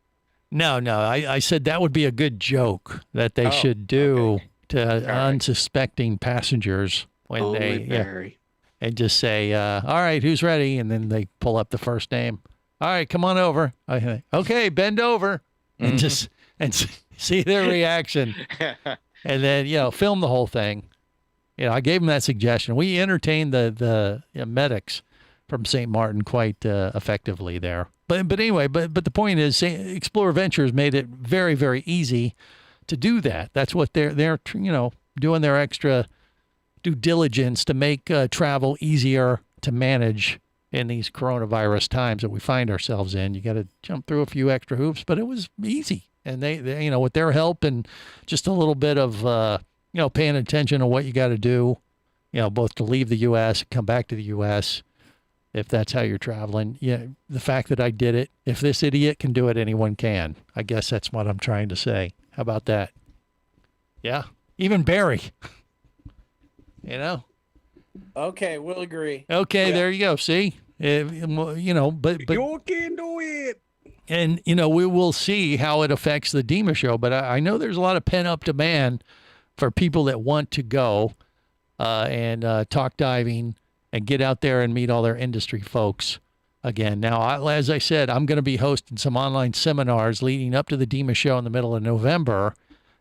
No. I said that would be a good joke that they should do to unsuspecting passengers when and just say, all right, who's ready? And then they pull up the first name. All right, come on over. Okay, bend over and just see their reaction. And then, film the whole thing. I gave them that suggestion. We entertained the medics from St. Martin quite effectively there. But anyway, but the point is, Explore Ventures made it very, very easy to do that. That's what they're doing their extra due diligence to make travel easier to manage in these coronavirus times that we find ourselves in. You got to jump through a few extra hoops, but it was easy. And they, you know, with their help and just a little bit of, you know, paying attention to what you got to do, you know, both to leave the U.S. and come back to the U.S., if that's how you're traveling. Yeah, the fact that I did it, if this idiot can do it, anyone can. I guess that's what I'm trying to say. How about that? Yeah, even Barry. You know? Okay, we'll agree. Okay, there you go. See? You know, but you can do it. And, you know, we will see how it affects the DEMA show, but I know there's a lot of pent-up demand for people that want to go and talk diving and get out there and meet all their industry folks again. Now, as I said, I'm going to be hosting some online seminars leading up to the DEMA show in the middle of November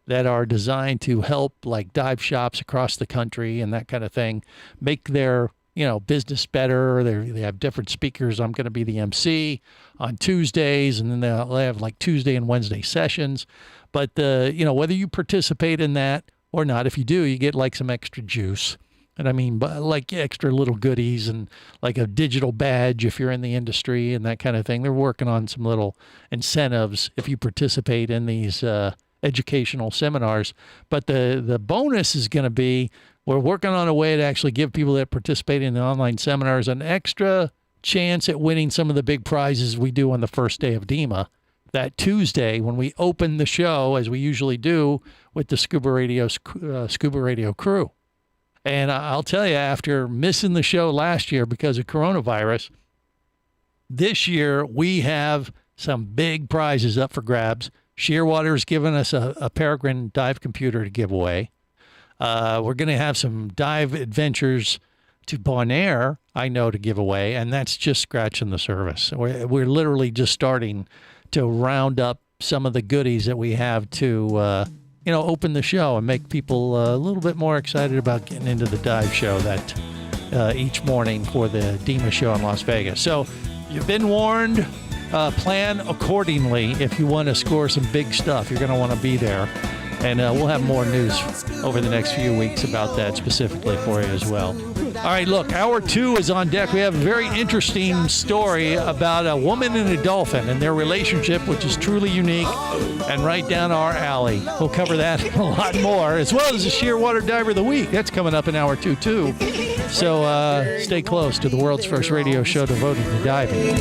that are designed to help, like, dive shops across the country and that kind of thing make their, you know, business better. They have different speakers. I'm going to be the MC on Tuesdays, and then they'll have like Tuesday and Wednesday sessions. But you know, whether you participate in that or not, if you do, you get like some extra juice. And I mean, like extra little goodies and like a digital badge if you're in the industry and that kind of thing. They're working on some little incentives if you participate in these educational seminars. But the bonus is going to be, we're working on a way to actually give people that participate in the online seminars an extra chance at winning some of the big prizes we do on the first day of DEMA. That Tuesday, when we open the show, as we usually do with the Scuba Radio crew. And I'll tell you, after missing the show last year because of coronavirus, this year we have some big prizes up for grabs. Shearwater's given us a Peregrine dive computer to give away. We're going to have some dive adventures to Bonaire, I know, to give away, and that's just scratching the surface. We're literally just starting to round up some of the goodies that we have to, you know, open the show and make people a little bit more excited about getting into the dive show that each morning for the DEMA show in Las Vegas. So you've been warned. Plan accordingly if you want to score some big stuff. You're going to want to be there. And we'll have more news over the next few weeks about that specifically for you as well. All right, look, hour 2 is on deck. We have a very interesting story about a woman and a dolphin and their relationship, which is truly unique and right down our alley. We'll cover that and a lot more, as well as the Shearwater Diver of the Week. That's coming up in hour 2, too. So stay close to the world's first radio show devoted to diving.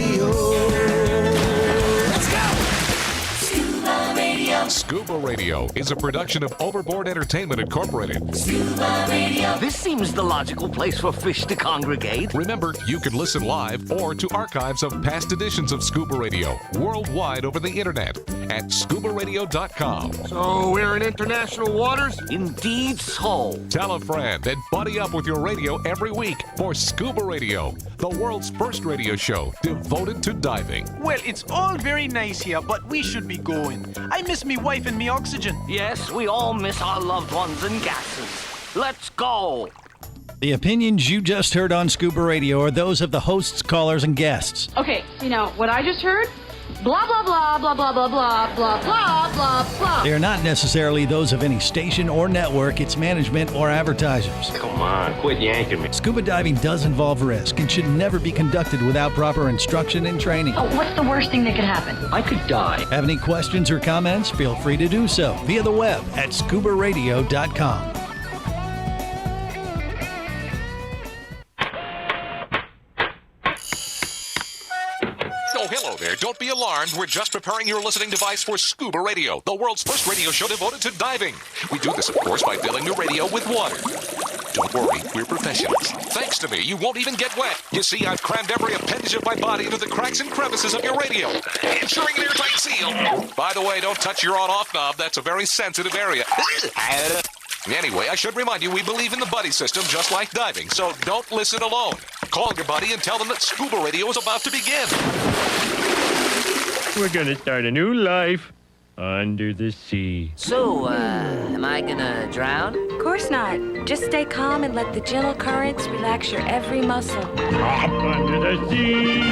Scuba Radio is a production of Overboard Entertainment Incorporated. Scuba Radio. This seems the logical place for fish to congregate. Remember, you can listen live or to archives of past editions of Scuba Radio worldwide over the internet at ScubaRadio.com. So we're in international waters? Indeed so. Tell a friend and buddy up with your radio every week for Scuba Radio, the world's first radio show devoted to diving. Well, it's all very nice here, but we should be going. I miss me wife and me oxygen. Yes, we all miss our loved ones and gases. Let's go. The opinions you just heard on Scuba Radio are those of the hosts, callers, and guests. Okay, you know, what I just heard? Blah, blah, blah, blah, blah, blah, blah, blah, blah, blah, blah. They are not necessarily those of any station or network, its management, or advertisers. Come on, quit yanking me. Scuba diving does involve risk and should never be conducted without proper instruction and training. Oh, what's the worst thing that could happen? I could die. Have any questions or comments? Feel free to do so via the web at ScubaRadio.com. Oh, hello there. Don't be alarmed. We're just preparing your listening device for Scuba Radio, the world's first radio show devoted to diving. We do this, of course, by filling your radio with water. Don't worry, we're professionals. Thanks to me, you won't even get wet. You see, I've crammed every appendage of my body into the cracks and crevices of your radio, ensuring an airtight seal. By the way, don't touch your on-off knob. That's a very sensitive area. Anyway, I should remind you, we believe in the buddy system just like diving, so don't listen alone. Call your buddy and tell them that Scuba Radio is about to begin. We're gonna start a new life under the sea. So, am I gonna drown? Of course not. Just stay calm and let the gentle currents relax your every muscle. Up under the sea.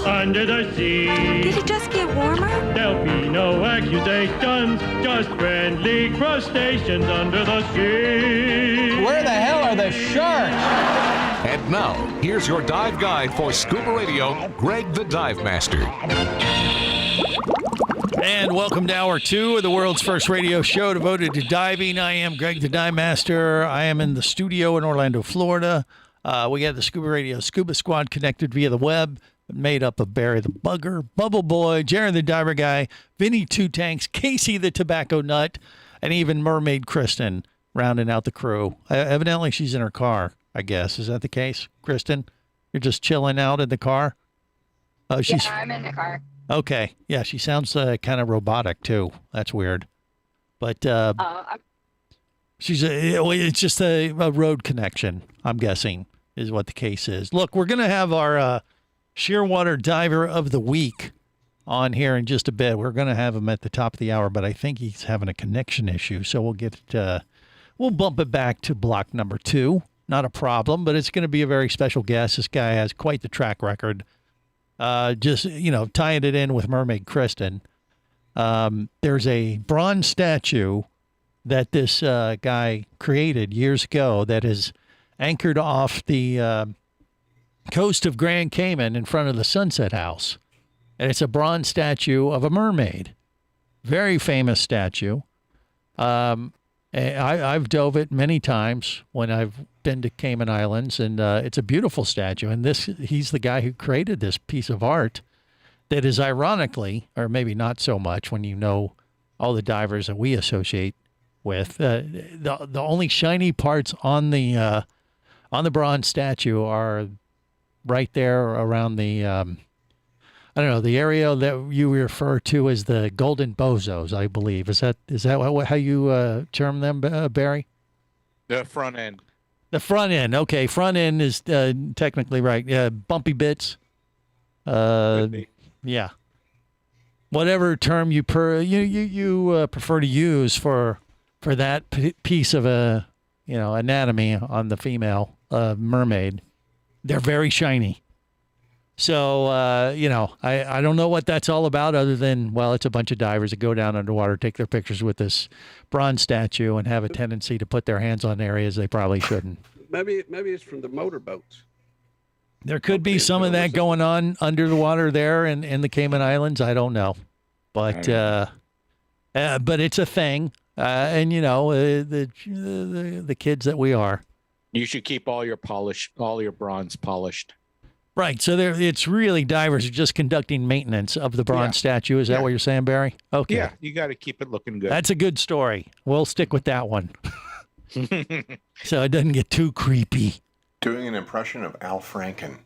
under the sea. Did it just get warmer? There'll be no accusations, just friendly crustaceans under the sea. Where the hell are the sharks? And now, here's your dive guide for Scuba Radio, Greg the Dive Master. And welcome to Hour 2 of the world's first radio show devoted to diving. I am Greg the Dive Master. I am in the studio in Orlando, Florida. We got the Scuba Radio Scuba Squad connected via the web, made up of Barry the Bugger, Bubble Boy, Jared the Diver Guy, Vinny Two Tanks, Casey the Tobacco Nut, and even Mermaid Kristen rounding out the crew. Evidently, she's in her car, I guess. Is that the case, Kristen? You're just chilling out in the car? Yeah, I'm in the car. Okay. Yeah, she sounds kind of robotic, too. That's weird. But it's just a road connection, I'm guessing, is what the case is. Look, we're going to have our Shearwater Diver of the Week on here in just a bit. We're going to have him at the top of the hour, but I think he's having a connection issue, so we'll bump it back to block number 2. Not a problem, but it's going to be a very special guest. This guy has quite the track record. Just, tying it in with Mermaid Kristen. There's a bronze statue that this guy created years ago that is anchored off the coast of Grand Cayman in front of the Sunset House. And it's a bronze statue of a mermaid. Very famous statue. I've dove it many times when I've been to Cayman Islands, and it's a beautiful statue. And he's the guy who created this piece of art that is ironically, or maybe not so much when you know all the divers that we associate with, the only shiny parts on the bronze statue are right there around the the area that you refer to as the golden bozos, I believe. Is that how you term them, Barry? The front end. The front end. Okay, front end is technically right. Bumpy bits. Yeah. Whatever term you prefer to use for that piece of anatomy on the female mermaid, they're very shiny. So, I don't know what that's all about other than, well, it's a bunch of divers that go down underwater, take their pictures with this bronze statue and have a tendency to put their hands on areas they probably shouldn't. Maybe it's from the motorboats. There could be some of that going on under the water there in the Cayman Islands. I don't know. But it's a thing. And, the kids that we are. You should keep all your bronze polished. Right. So it's really divers are just conducting maintenance of the bronze statue. Is that what you're saying, Barry? Okay. Yeah, you got to keep it looking good. That's a good story. We'll stick with that one. So it doesn't get too creepy. Doing an impression of Al Franken.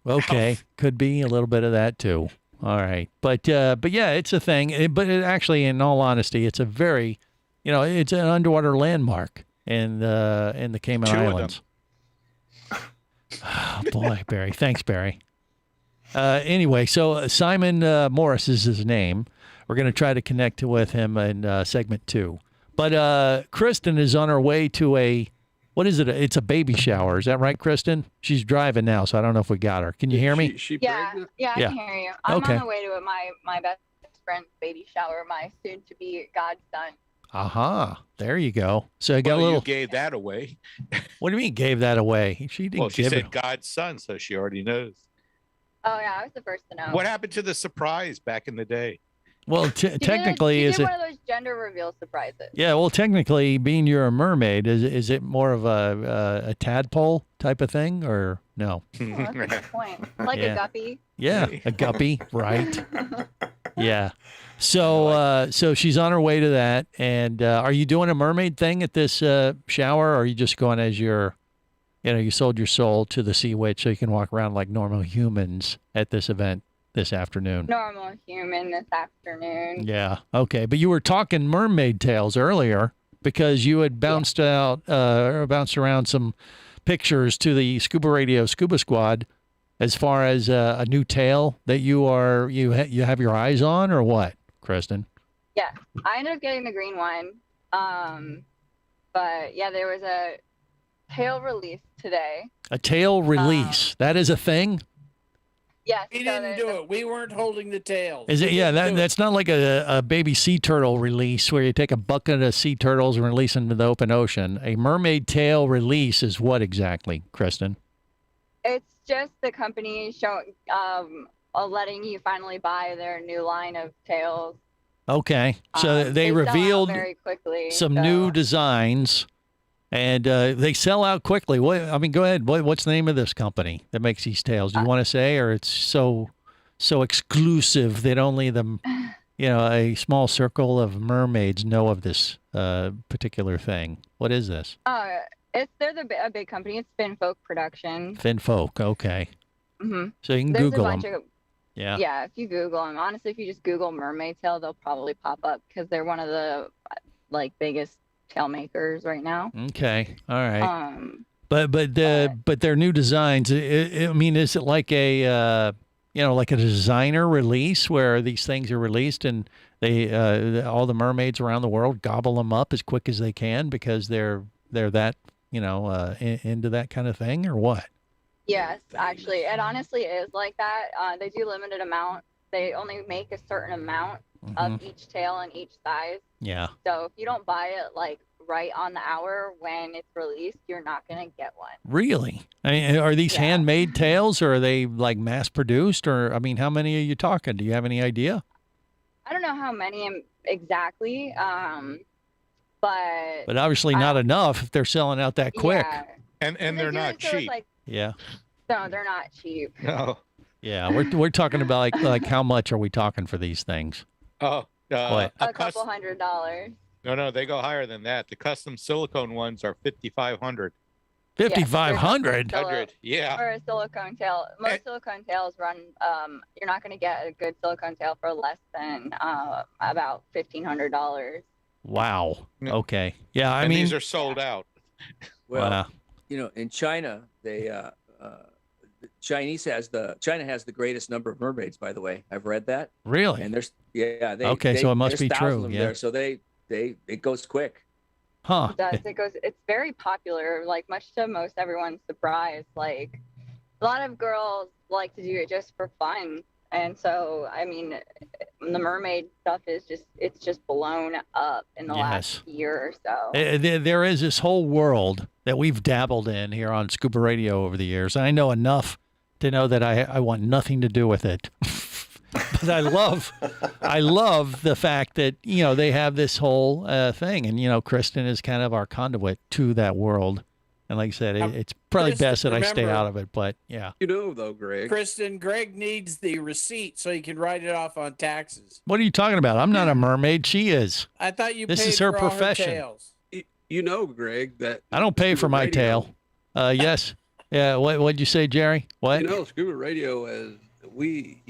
Okay. Could be a little bit of that too. All right. But yeah, it's a thing. But it actually, in all honesty, it's a very, it's an underwater landmark in the Cayman Islands. Oh, boy, Barry. Thanks, Barry. Anyway, so Simon Morris is his name. We're going to try to connect with him in segment 2. But Kristen is on her way to what is it? It's a baby shower. Is that right, Kristen? She's driving now, so I don't know if we got her. Can you hear me? Yeah, I can hear you. I'm on the way to my best friend's baby shower, my soon-to-be godson. Aha, there you go. So I got a little. You gave that away. What do you mean gave that away? She didn't. Well, she give said it. God's son, so she already knows. Oh yeah, I was the first to know. What happened to the surprise back in the day? Well, technically, is it one of those gender reveal surprises? Yeah, well, technically, being you're a mermaid, is it more of a tadpole type of thing, or no? Oh, that's a good point. Like a guppy. Yeah, a guppy, right? Yeah. So she's on her way to that. And are you doing a mermaid thing at this shower, or are you just going as you sold your soul to the sea witch so you can walk around like normal humans at this event this afternoon? Normal human this afternoon. Yeah. Okay. But you were talking mermaid tales earlier because you had bounced around some pictures to the Scuba Radio Scuba Squad as far as a new tale that you have your eyes on, or what, Kristen? Yeah, I ended up getting the green one. But yeah, there was a tail release today. A tail release. That is a thing? Yes. We didn't do it. We weren't holding the tails. Is it? Yeah, that's not like a baby sea turtle release where you take a bucket of sea turtles and release them to the open ocean. A mermaid tail release is what exactly, Kristen? It's just the company showing, letting you finally buy their new line of tails. Okay, so they sell out revealed very quickly, some new designs, and they sell out quickly. Go ahead. What's the name of this company that makes these tails? Do you want to say, or it's so exclusive that only a small circle of mermaids know of this particular thing? What is this? They're a big company. It's Finfolk Production. Finfolk, okay. Mm-hmm. So you can There's Google a bunch them. Of, yeah. Yeah, if you Google them, honestly, if you just Google mermaid tail, they'll probably pop up because they're one of the biggest tail makers right now. Okay, all right. But their new designs. I mean, is it like a like a designer release where these things are released and they all the mermaids around the world gobble them up as quick as they can because they're that into that kind of thing, or what? Yes, actually, it honestly is like that. They do limited amount. They only make a certain amount of each tail and each size. Yeah. So if you don't buy it right on the hour when it's released, you're not gonna get one. Really? I mean, are these handmade tails, or are they like mass produced, or I mean, how many are you talking? Do you have any idea? I don't know how many exactly, but obviously not enough if they're selling out that quick. Yeah. And they're not cheap. Yeah. No, they're not cheap. No. Yeah, we're talking about like how much are we talking for these things? Oh, a couple $100. No, they go higher than that. The custom silicone ones are $5,500. $5,500. Yeah. For a silicone tail, most silicone tails run. You're not going to get a good silicone tail for less than about $1,500. Wow. Okay. Yeah, I mean these are sold out. Well, in China, they China has the greatest number of mermaids. By the way, I've read that. Really? And there's so it must be true. Yeah. There, so it goes quick. Huh. It goes. It's very popular. Much to most everyone's surprise. A lot of girls like to do it just for fun. And so, I mean, the mermaid stuff is just blown up in the last year or so. There is this whole world that we've dabbled in here on Scuba Radio over the years. I know enough to know that I want nothing to do with it. But I love the fact that, they have this whole thing. And, Kristen is kind of our conduit to that world. And like I said, it's probably best that I stay out of it, but yeah. Though, Greg. Greg needs the receipt so he can write it off on taxes. What are you talking about? I'm not a mermaid. She is. I thought you This paid is her for all profession. tails. Greg, that I don't pay for my tail. Yes. Yeah. What'd you say, Jerry? What? Scuba Radio, as we,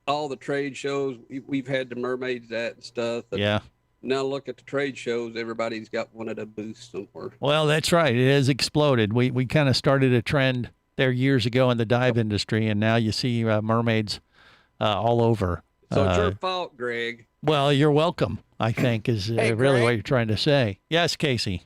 all the trade shows, we've had the mermaids at and stuff. Yeah. Now look at the trade shows. Everybody's got one at a booth somewhere. Well, that's right. It has exploded. We kind of started a trend there years ago in the dive industry, and now you see mermaids all over. So it's your fault, Greg. Well, you're welcome, I think, is really what you're trying to say. Yes, Casey.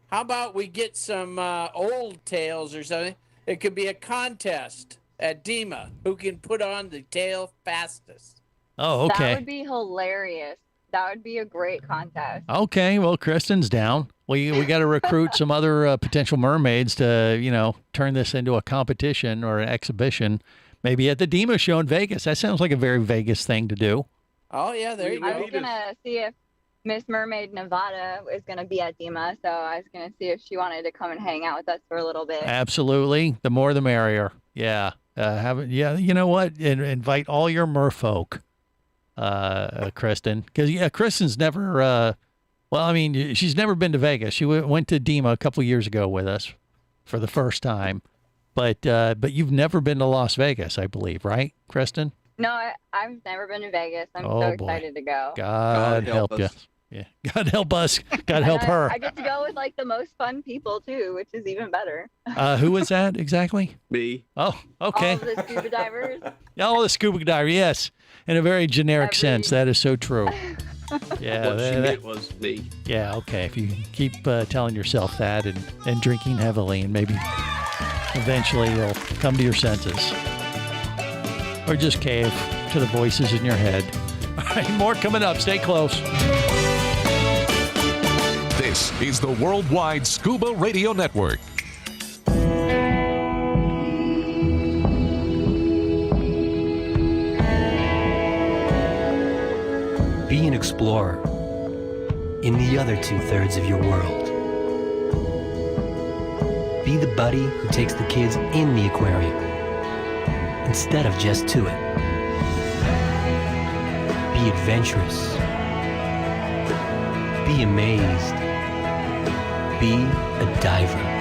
How about we get some old tails or something? It could be a contest at DEMA. Who can put on the tail fastest? Oh, okay. That would be hilarious. That would be a great contest. Okay, well, Kristen's down. We got to recruit some other potential mermaids to, turn this into a competition or an exhibition, maybe at the DEMA show in Vegas. That sounds like a very Vegas thing to do. Oh, yeah, there you go. I was going to see if Miss Mermaid Nevada is going to be at DEMA, so I was going to see if she wanted to come and hang out with us for a little bit. Absolutely. The more the merrier. Yeah. You know what? Invite all your merfolk. Kristen, because Kristen's never she's never been to Vegas. She went to DEMA a couple years ago with us for the first time, but you've never been to Las Vegas, I believe, right, Kristen? No, I've never been to Vegas. I'm so excited to go. God help you. Yeah, God help us. God help her. I get to go with the most fun people too, which is even better. Who was that exactly? Me. Oh, okay. All of the scuba divers. All the scuba divers, yes. In a very generic sense, that is so true. Yeah, what she meant was me. Yeah, okay. If you keep telling yourself that and drinking heavily, and maybe eventually you'll come to your senses. or just cave to the voices in your head. All right, more coming up. Stay close. This is the Worldwide Scuba Radio Network. Be an explorer in the other 2/3 of your world. Be the buddy who takes the kids in the aquarium instead of just to it. Be adventurous. Be amazed. Be a diver.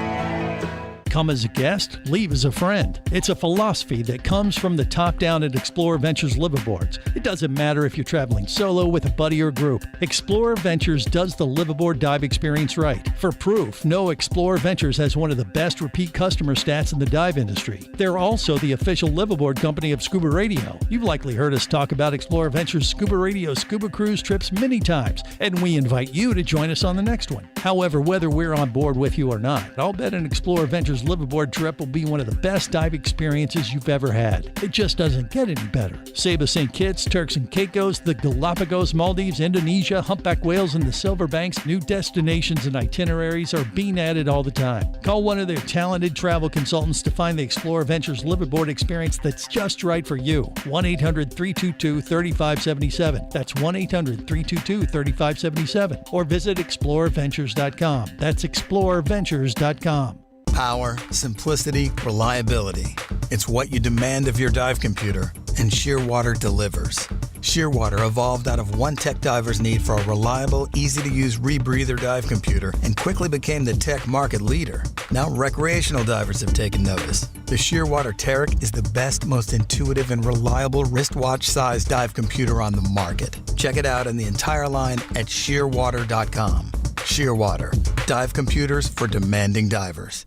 Come as a guest, leave as a friend. It's a philosophy that comes from the top down at Explorer Ventures liveaboards. It doesn't matter if you're traveling solo, with a buddy, or group. Explorer Ventures does the liveaboard dive experience right. For proof, know Explorer Ventures has one of the best repeat customer stats in the dive industry. They're also the official liveaboard company of Scuba Radio. You've likely heard us talk about Explorer Ventures Scuba Radio scuba cruise trips many times, and we invite you to join us on the next one. However, whether we're on board with you or not, I'll bet an Explorer Ventures liveaboard trip will be one of the best dive experiences you've ever had. It just doesn't get any better. Saba St. Kitts, Turks and Caicos, the Galapagos, Maldives, Indonesia, humpback whales, and the Silver Banks, new destinations and itineraries are being added all the time. Call one of their talented travel consultants to find the Explorer Ventures liveaboard experience that's just right for you. 1-800-322-3577. That's 1-800-322-3577. Or visit explorerventures.com. That's explorerventures.com. Power, simplicity, reliability. It's what you demand of your dive computer, and Shearwater delivers. Shearwater evolved out of one tech diver's need for a reliable, easy-to-use rebreather dive computer and quickly became the tech market leader. Now recreational divers have taken notice. The Shearwater Taric is the best, most intuitive, and reliable wristwatch-sized dive computer on the market. Check it out in the entire line at shearwater.com. Shearwater, dive computers for demanding divers.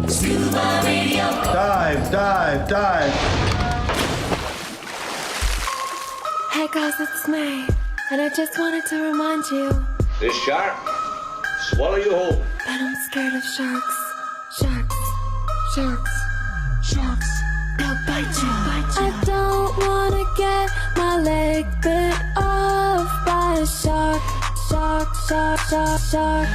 Scuba Radio. Dive, dive, dive. Hey guys, it's me, and I just wanted to remind you This shark, swallow you whole. that I'm scared of sharks. Sharks, sharks, sharks. They'll bite you. I don't wanna get my leg bit off by a shark. Shark, shark, shark, shark.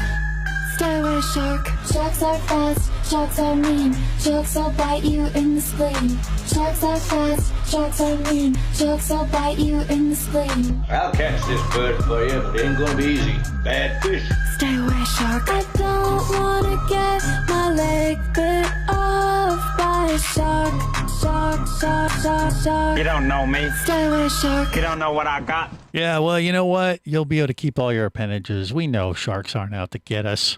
Stay away, shark. Sharks are fast, sharks are mean. Sharks will bite you in the spleen. Sharks are fast, sharks are mean. Sharks will bite you in the spleen. I'll catch this bird for you, but it ain't gonna be easy. Bad fish. Stay away, shark. I don't wanna get my leg bit off by a shark. Shark, shark, shark, shark. You don't know me. Stay away, shark. You don't know what I got. Yeah, well, you know what? You'll be able to keep all your appendages. We know sharks aren't out to get us.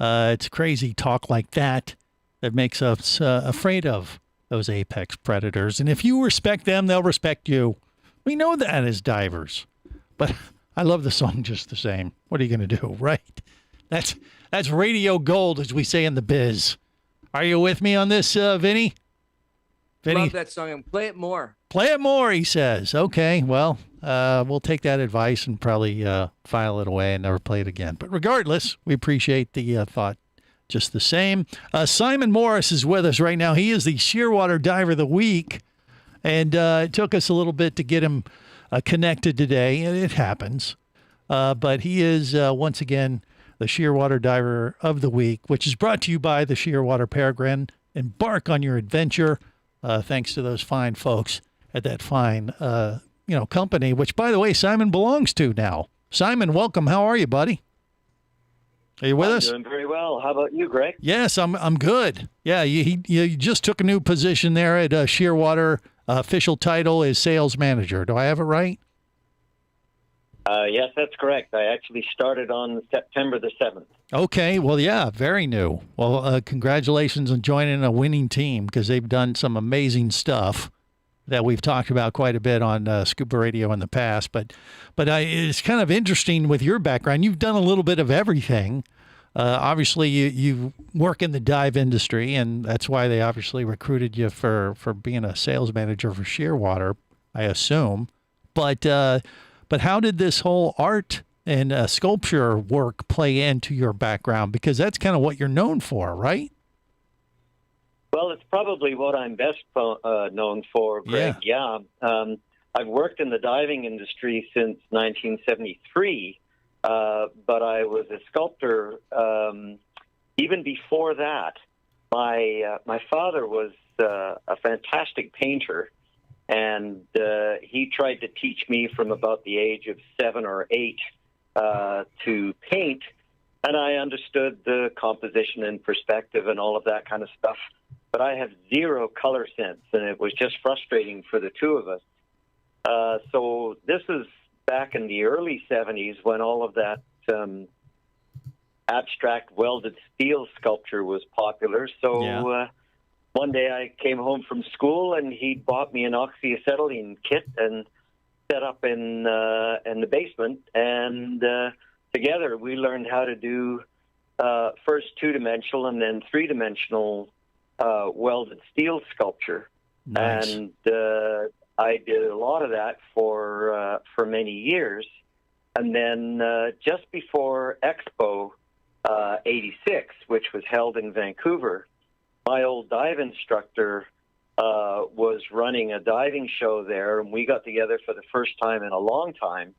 It's crazy talk like that that makes us afraid of those apex predators. And if you respect them, they'll respect you. We know that as divers. But I love the song just the same. What are you going to do, right? That's radio gold, as we say in the biz. Are you with me on this, Vinny? Vinny? Love that song. And play it more. Play it more, he says. Okay, well, we'll take that advice and probably file it away and never play it again. But regardless, we appreciate the thought just the same. Simon Morris is with us right now. He is the Shearwater Diver of the Week, and it took us a little bit to get him connected today, and it happens. But he is, once again, the Shearwater Diver of the Week, which is brought to you by the Shearwater Peregrine. Embark on your adventure, thanks to those fine folks at that fine company, which, by the way, Simon belongs to now. Simon, welcome. How are you, buddy? Are you with us? Doing very well. How about you, Greg? Yes, I'm good. Yeah, you just took a new position there at Shearwater. Official title is sales manager. Do I have it right? Yes, that's correct. I actually started on September the 7th. Okay, well, yeah, very new. Well, congratulations on joining a winning team, because they've done some amazing stuff that we've talked about quite a bit on Scuba Radio in the past. But it's kind of interesting with your background. You've done a little bit of everything. Obviously, you work in the dive industry, and that's why they obviously recruited you for being a sales manager for Shearwater, I assume. But how did this whole art and sculpture work play into your background? Because that's kind of what you're known for, right? Well, it's probably what I'm best known for, Greg. Yeah. I've worked in the diving industry since 1973, but I was a sculptor even before that. My father was a fantastic painter, and he tried to teach me from about the age of 7 or 8 to paint, and I understood the composition and perspective and all of that kind of stuff. But I have zero color sense, and it was just frustrating for the two of us. So this is back in the early 70s when all of that abstract welded steel sculpture was popular. So one day I came home from school, and he bought me an oxyacetylene kit and set up in the basement. And together we learned how to do first 2-dimensional and then 3-dimensional welded steel sculpture. Nice. And I did a lot of that for many years. And then just before Expo 86, which was held in Vancouver, my old dive instructor was running a diving show there, and we got together for the first time in a long time.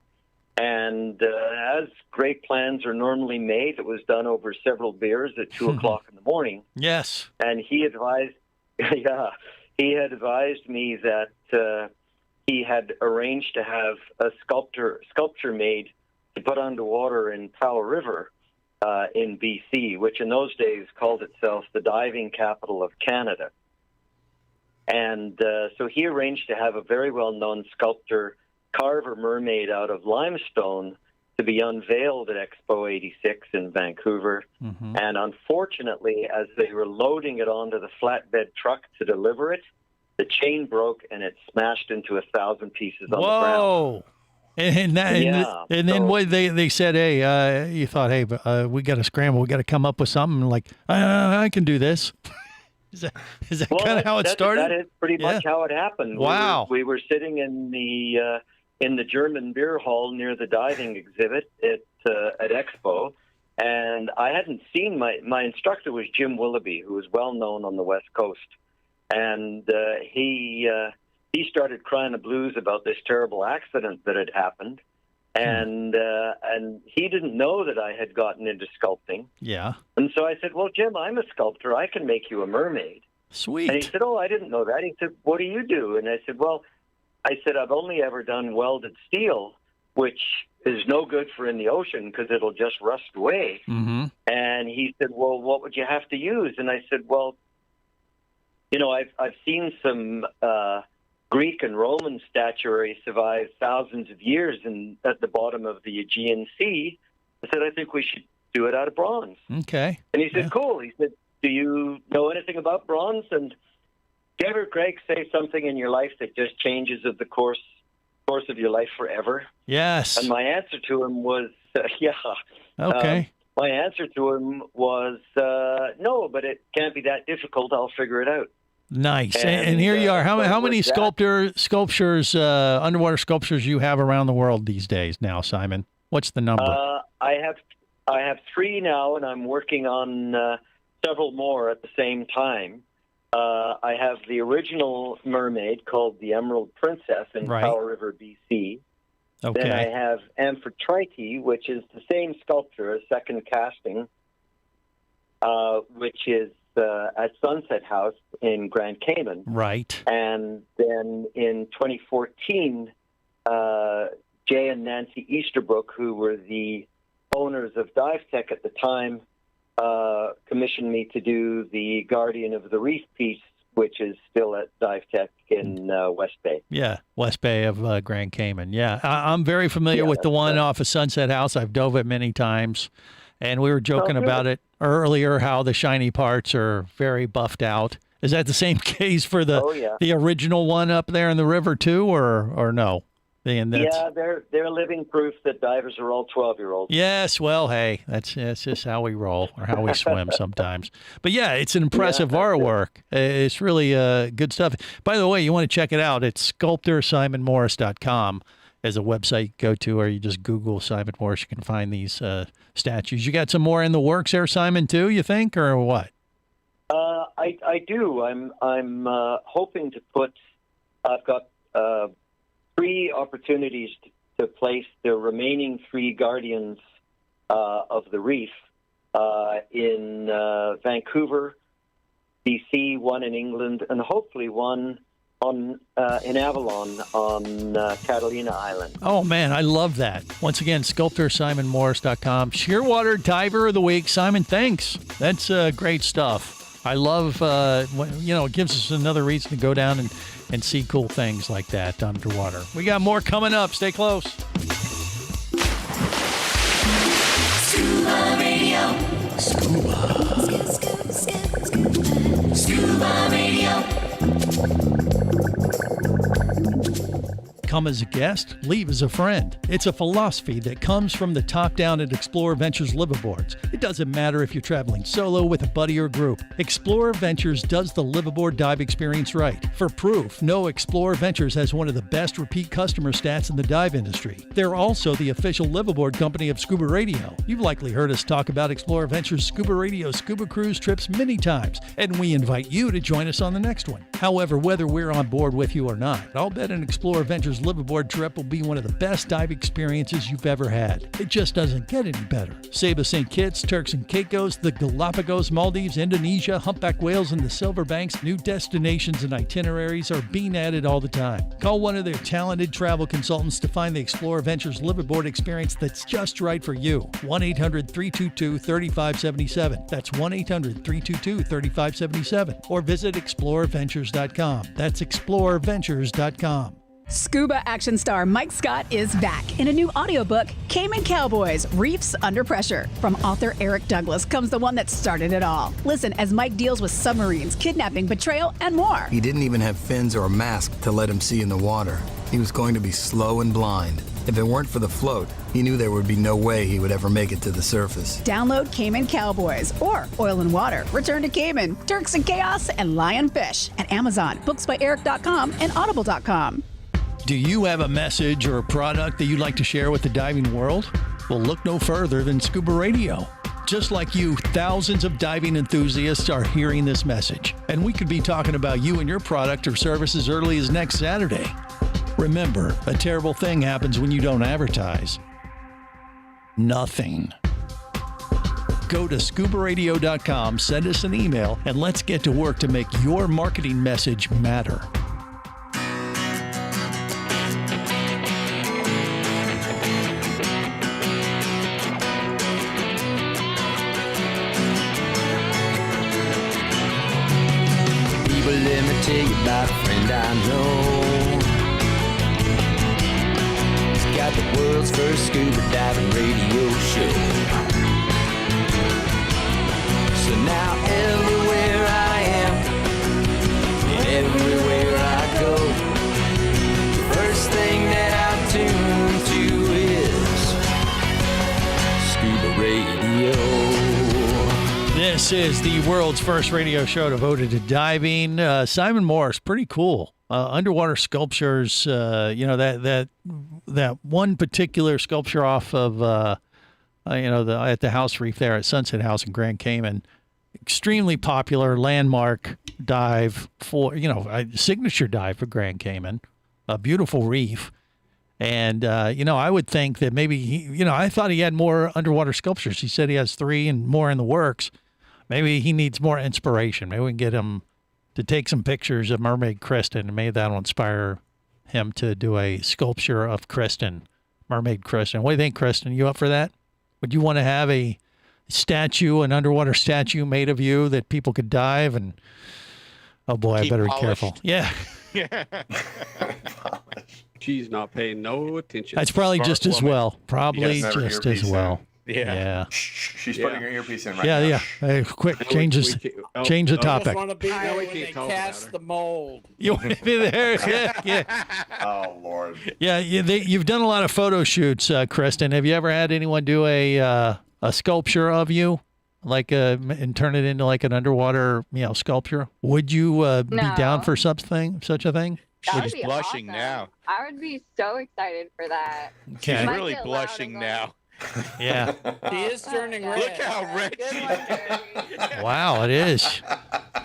And as great plans are normally made, it was done over several beers at 2 o'clock in the morning. Yes. And he advised, he had advised me that he had arranged to have a sculpture made to put underwater in Powell River in BC, which in those days called itself the diving capital of Canada. And so he arranged to have a very well-known sculptor carve a mermaid out of limestone to be unveiled at Expo 86 in Vancouver. Mm-hmm. And unfortunately, as they were loading it onto the flatbed truck to deliver it, the chain broke and it smashed into 1,000 pieces on the ground. Whoa! And then what they said, hey, you thought, hey, we got to scramble, we got to come up with something like, I can do this. Is that kind of how it started? That is pretty much how it happened. Wow. We were sitting in the German beer hall near the diving exhibit at Expo, and I hadn't seen my instructor was Jim Willoughby, who was well known on the West Coast, and he started crying the blues about this terrible accident that had happened, and he didn't know that I had gotten into sculpting. Yeah. And so I said, well, Jim, I'm a sculptor. I can make you a mermaid. Sweet. And he said, oh, I didn't know that. He said, what do you do? And I said, well, I've only ever done welded steel, which is no good for in the ocean because it'll just rust away. Mm-hmm. And he said, well, what would you have to use? And I said, well, I've seen some Greek and Roman statuary survive thousands of years at the bottom of the Aegean Sea. I said, I think we should do it out of bronze. Okay. And he said, cool. He said, do you know anything about bronze? And do you ever, Greg, say something in your life that just changes the course of your life forever? Yes. And my answer to him was, yeah. Okay. My answer to him was, no, but it can't be that difficult. I'll figure it out. Nice. And here you are. How many sculptures, underwater sculptures you have around the world these days now, Simon? What's the number? I have 3 now, and I'm working on several more at the same time. I have the original mermaid called the Emerald Princess in Powell River, BC. Okay. Then I have Amphitrite, which is the same sculpture, a second casting, which is at Sunset House in Grand Cayman. Right. And then in 2014, Jay and Nancy Easterbrook, who were the owners of Dive Tech at the time, commissioned me to do the Guardian of the Reef piece, which is still at Dive Tech in West Bay. Yeah, West Bay of Grand Cayman. Yeah, I'm very familiar with the one off of Sunset House. I've dove it many times. And we were joking about it earlier, how the shiny parts are very buffed out. Is that the same case for the original one up there in the river too, or no? Yeah, they're living proof that divers are all 12-year-olds. Yes, well, hey, that's just how we roll or how we swim sometimes. But yeah, it's an impressive artwork. It's really good stuff. By the way, you want to check it out. It's sculptorsimonmorris.com as a website you go to, or you just Google Simon Morris. You can find these statues. You got some more in the works there, Simon, too, you think, or what? I do. I'm hoping to put. I've got 3 opportunities to place the remaining 3 guardians of the reef in Vancouver, BC, one in England, and hopefully one in Avalon on Catalina Island. Oh, man, I love that. Once again, sculptor SimonMorris.com. Shearwater Diver of the Week. Simon, thanks. That's great stuff. I love, it gives us another reason to go down and see cool things like that underwater. We got more coming up. Stay close. Scuba Radio. Scuba Radio. Come as a guest, leave as a friend. It's a philosophy that comes from the top down at Explorer Ventures liveaboards. It doesn't matter if you're traveling solo, with a buddy, or group. Explorer Ventures does the liveaboard dive experience right. For proof, know Explorer Ventures has one of the best repeat customer stats in the dive industry. They're also the official liveaboard company of Scuba Radio. You've likely heard us talk about Explorer Ventures Scuba Radio scuba cruise trips many times, and we invite you to join us on the next one. However, whether we're on board with you or not, I'll bet an Explorer Ventures liveaboard trip will be one of the best dive experiences you've ever had. It just doesn't get any better. Saba St. Kitts, Turks and Caicos, the Galapagos, Maldives, Indonesia, humpback whales, and the Silver Banks, new destinations and itineraries are being added all the time. Call one of their talented travel consultants to find the Explorer Ventures liveaboard experience that's just right for you. 1-800-322-3577. That's 1-800-322-3577. Or visit explorerventures.com. That's explorerventures.com. Scuba action star Mike Scott is back in a new audiobook, Cayman Cowboys, Reefs Under Pressure. From author Eric Douglas comes the one that started it all. Listen as Mike deals with submarines, kidnapping, betrayal, and more. He didn't even have fins or a mask to let him see in the water. He was going to be slow and blind. If it weren't for the float, he knew there would be no way he would ever make it to the surface. Download Cayman Cowboys or Oil and Water, Return to Cayman, Turks and Chaos, and Lionfish at Amazon, booksbyeric.com, and audible.com. Do you have a message or a product that you'd like to share with the diving world? Well, look no further than Scuba Radio. Just like you, thousands of diving enthusiasts are hearing this message, and we could be talking about you and your product or service as early as next Saturday. Remember, a terrible thing happens when you don't advertise. Nothing. Go to ScubaRadio.com, send us an email, and let's get to work to make your marketing message matter. Let me tell you about a friend I know. He's got the world's first scuba diving radio show. So now everywhere I am and everywhere I go, the first thing that I tune to is Scuba Radio. This is the world's first radio show devoted to diving. Simon Morris, pretty cool. Underwater sculptures. That one particular sculpture off of at the House Reef there at Sunset House in Grand Cayman. Extremely popular landmark dive for a signature dive for Grand Cayman. A beautiful reef. And, I would think that maybe I thought he had more underwater sculptures. He said he has 3 and more in the works. Maybe he needs more inspiration. Maybe we can get him to take some pictures of Mermaid Kristen, and maybe that'll inspire him to do a sculpture of Kristen, Mermaid Kristen. What do you think, Kristen? You up for that? Would you want to have a statue, an underwater statue made of you that people could dive and, oh boy, I better be careful. Yeah. She's not paying no attention. That's probably just as well. Probably just as well. Yeah. She's putting her earpiece in right now. now. Hey, quick, change the topic. I just want to be there when they cast the mold. You want to be there? Yeah. Oh, Lord. Yeah, you've done a lot of photo shoots, Kristen. Have you ever had anyone do a sculpture of you, and turn it into like an underwater, sculpture? Would you be down for such a thing? She's blushing awesome. now. I would be so excited for that. Okay. She's really blushing now. Yeah. He is turning red. Look how red she is. Wow, it is.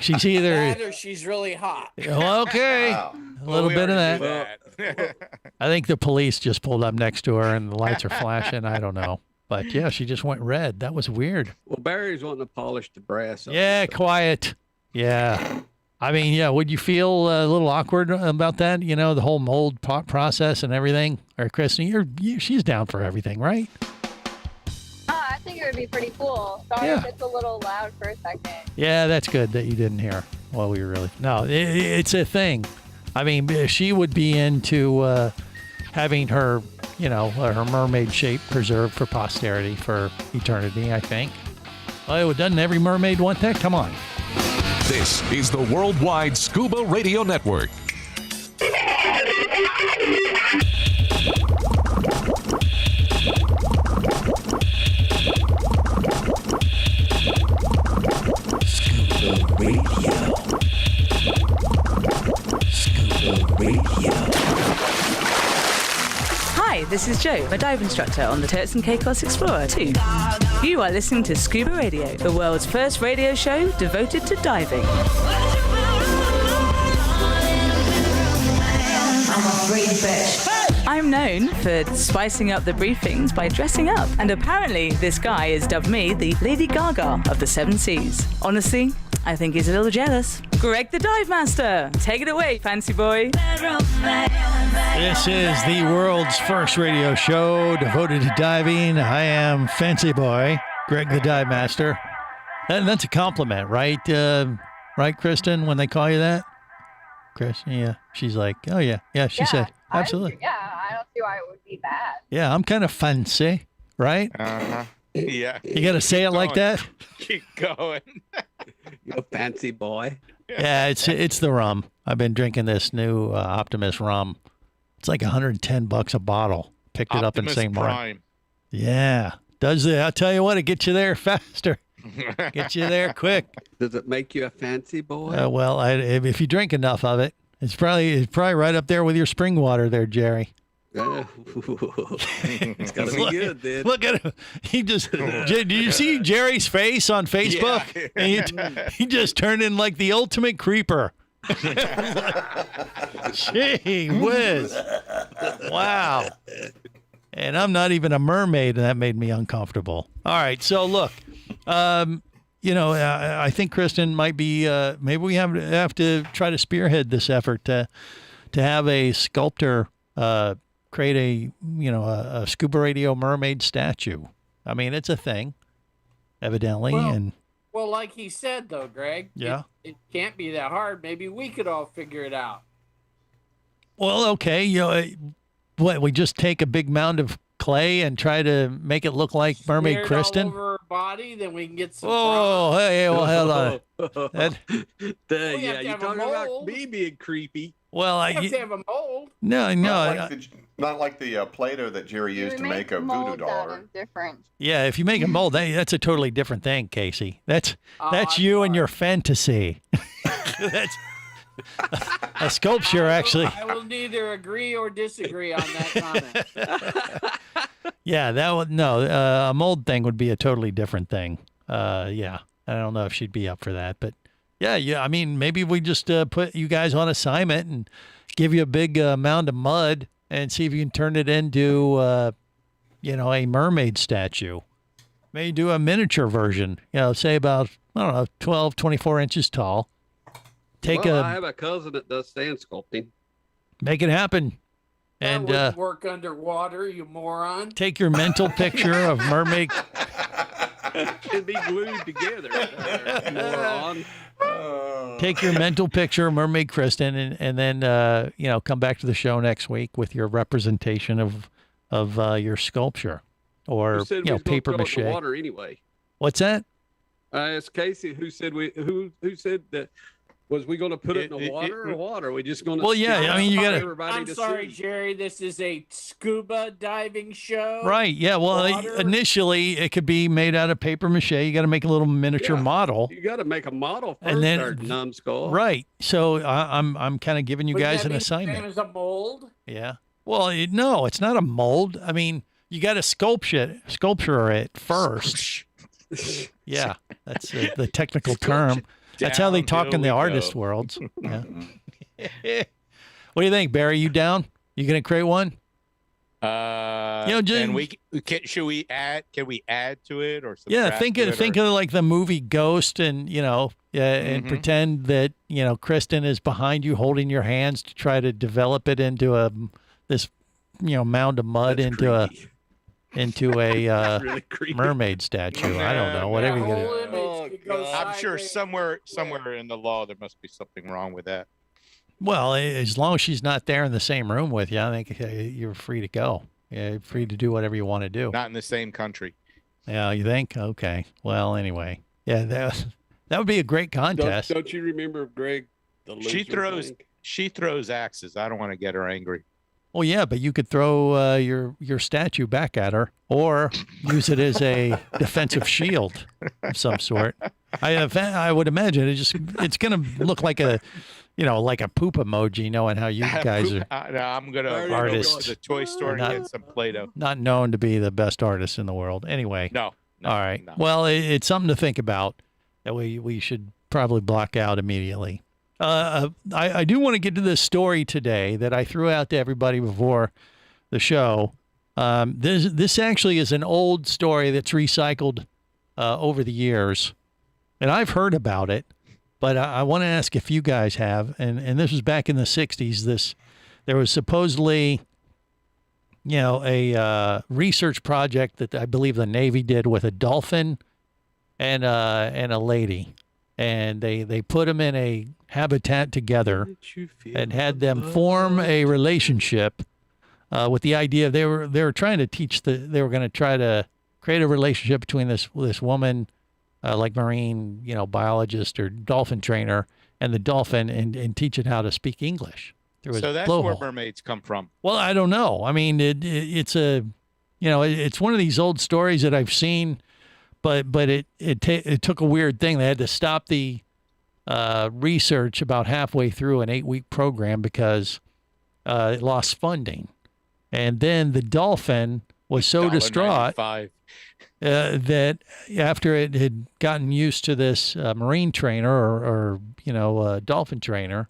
She's either That or she's really hot. okay. Wow. A little bit of that. that. I think the police just pulled up next to her and the lights are flashing. I don't know. But yeah, she just went red. That was weird. Well, Barry's wanting to polish the brass. Yeah, quiet. Yeah. I mean, yeah, would you feel a little awkward about that? You know, the whole mold process and everything? Or Kristen, she's down for everything, right? I think it would be pretty cool. Sorry if it's a little loud for a second. Yeah, that's good that you didn't hear. Well, we were really... No, it's a thing. I mean, she would be into having her, you know, her mermaid shape preserved for posterity for eternity, I think. Well, doesn't every mermaid want that? Come on. This is the Worldwide Scuba Radio Network. Scuba Radio. Scuba Radio. Hi, this is Joe, a dive instructor on the Turks and Caicos Explorer 2. You are listening to Scuba Radio, the world's first radio show devoted to diving. I'm known for spicing up the briefings by dressing up, and apparently this guy has dubbed me the Lady Gaga of the Seven Seas. Honestly, I think he's a little jealous. Greg the Dive Master, take it away, fancy boy. This is the world's first radio show devoted to diving. I am Fancy Boy, Greg the Dive Master. That's a compliment, right? Right, Kristen, when they call you that? Kristen, yeah. She's like, oh, yeah. Yeah, she said, absolutely. I don't see why it would be bad. Yeah, I'm kind of fancy, right? Uh-huh. Yeah. You got to say it like that? Keep going. You fancy boy. Yeah, it's the rum. I've been drinking this new Optimus rum. It's like $110 a bottle. Picked it up in St. Martin. Yeah. Does it? I'll tell you what, it gets you there faster. Get you there quick. Does it make you a fancy boy? Well, if you drink enough of it, it's probably right up there with your spring water there, Jerry. It's got to be good, then. Look at him. He just, did you see Jerry's face on Facebook? Yeah. And he just turned in like the ultimate creeper. Gee whiz. Wow. And I'm not even a mermaid, and that made me uncomfortable. All right, so look, you know, I think Kristen might be, maybe we have to try to spearhead this effort to have a sculptor create a Scuba Radio mermaid statue. I mean, it's a thing, evidently. Well, like he said, though, Greg, yeah, it can't be that hard. Maybe we could all figure it out. Well, okay, you know, what, we just take a big mound of clay and try to make it look like Mermaid Kristen? All over her body, then we can get some. Oh, hey, well, hold on. Yeah, you're talking about me being creepy. Well, you have to have a mold. No. Not like the Play-Doh that Jerry used to make a voodoo doll. Different. Yeah, if you make a mold, that's a totally different thing, Casey. That's you and your fantasy. That's a sculpture, actually. I will neither agree or disagree on that comment. Yeah, a mold thing would be a totally different thing. Yeah, I don't know if she'd be up for that, but yeah. I mean, maybe we just put you guys on assignment and give you a big mound of mud and see if you can turn it into, a mermaid statue. Maybe do a miniature version. Say about 12, 24 inches tall. I have a cousin that does sand sculpting. Make it happen. And wouldn't work underwater, you moron. Take your mental picture of mermaid. And be glued together, moron. Take your mental picture of Mermaid Kristen and then come back to the show next week with your representation of your sculpture or paper mache. Water anyway. What's that? It's Casey who said who said that. Was we going to put it in the water or water? We just going to? Well, yeah. I mean, you got to. I'm sorry, Jerry. This is a scuba diving show. Right. Yeah. Well, initially it could be made out of paper mache. You got to make a little miniature model. You got to make a model first, and then numbskull. Right. So I'm kind of giving you guys an assignment. As a mold. Yeah. Well, no, it's not a mold. I mean, You got to sculpture it first. Yeah, that's the technical term. That's how they talk in the artist worlds. Yeah. What do you think, Barry? You down? You gonna create one? And should we add? Can we add to it or something? Yeah, think of like the movie Ghost, and and pretend that Kristen is behind you, holding your hands to try to develop it into this mound of mud into a really mermaid statue. I don't know, whatever you get. I'm sure somewhere in the law there must be something wrong with that. Well, as long as she's not there in the same room with you, I think you're free to go. Yeah, you're free to do whatever you want to do. Not in the same country. Yeah, you think? Okay. Well, anyway, yeah, that would be a great contest. Don't you remember, Greg? She throws axes. I don't want to get her angry. Well, yeah, but you could throw your statue back at her, or use it as a defensive shield of some sort. I would imagine it's going to look like a poop emoji, knowing how you guys are. I'm going to artists. Go to the toy store and get some Play-Doh. Not known to be the best artists in the world. Anyway. No. All right. No. Well, it's something to think about that we should probably block out immediately. I do want to get to this story today that I threw out to everybody before the show. This actually is an old story that's recycled over the years, and I've heard about it, but I want to ask if you guys have. And this was back in the 60s. There was supposedly, a research project that I believe the Navy did with a dolphin and a lady. And they put them in a habitat together and had them form a relationship with the idea they were trying to they were going to try to create a relationship between this woman, like marine biologist or dolphin trainer, and the dolphin, and teach it how to speak English. So that's where mermaids come from. Well, I don't know. I mean, it's one of these old stories that I've seen. But it took a weird thing. They had to stop the research about halfway through an 8-week program because it lost funding. And then the dolphin was so distraught that after it had gotten used to this marine trainer or dolphin trainer,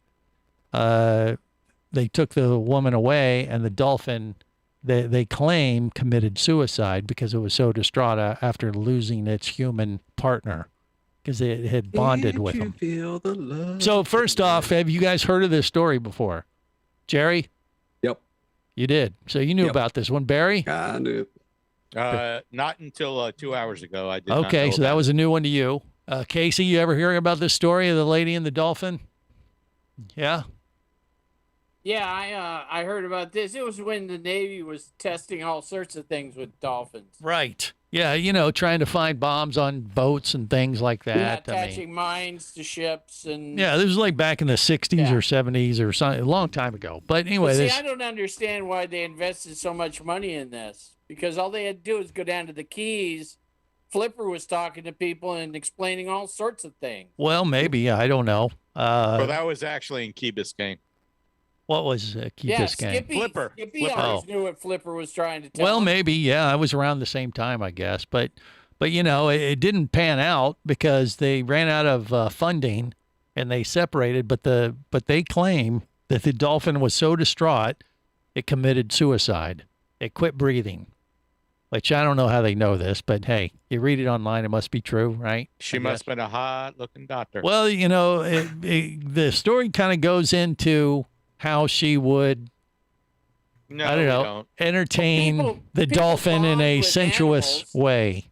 they took the woman away, and the dolphin, they claim, committed suicide because it was so distraught after losing its human partner, because it had bonded with him. Feel the love. So first off, have you guys heard of this story before? Jerry? Yep. You did. So you knew about this one. Barry? I knew. Not until 2 hours ago. I did. Okay, so that was a new one to you. Casey, you ever hear about this story of the lady and the dolphin? Yeah? Yeah, I heard about this. It was when the Navy was testing all sorts of things with dolphins. Right. Yeah, trying to find bombs on boats and things like that. Yeah, attaching mines to ships and. Yeah, this was like back in the 60s or 70s or something, a long time ago. But anyway, I don't understand why they invested so much money in this, because all they had to do was go down to the Keys. Flipper was talking to people and explaining all sorts of things. Well, maybe. I don't know. Well, that was actually in Key Biscayne. What was Key Biscayne? Flipper. Skippy always knew what Flipper was trying to tell Well, him. maybe, yeah. I was around the same time, I guess. But it didn't pan out because they ran out of funding and they separated. But they claim that the dolphin was so distraught it committed suicide. It quit breathing. Which I don't know how they know this, but hey, you read it online, it must be true, right? She must have been a hot-looking doctor. Well, the story kind of goes into how she would, entertain the dolphin in a sensuous way.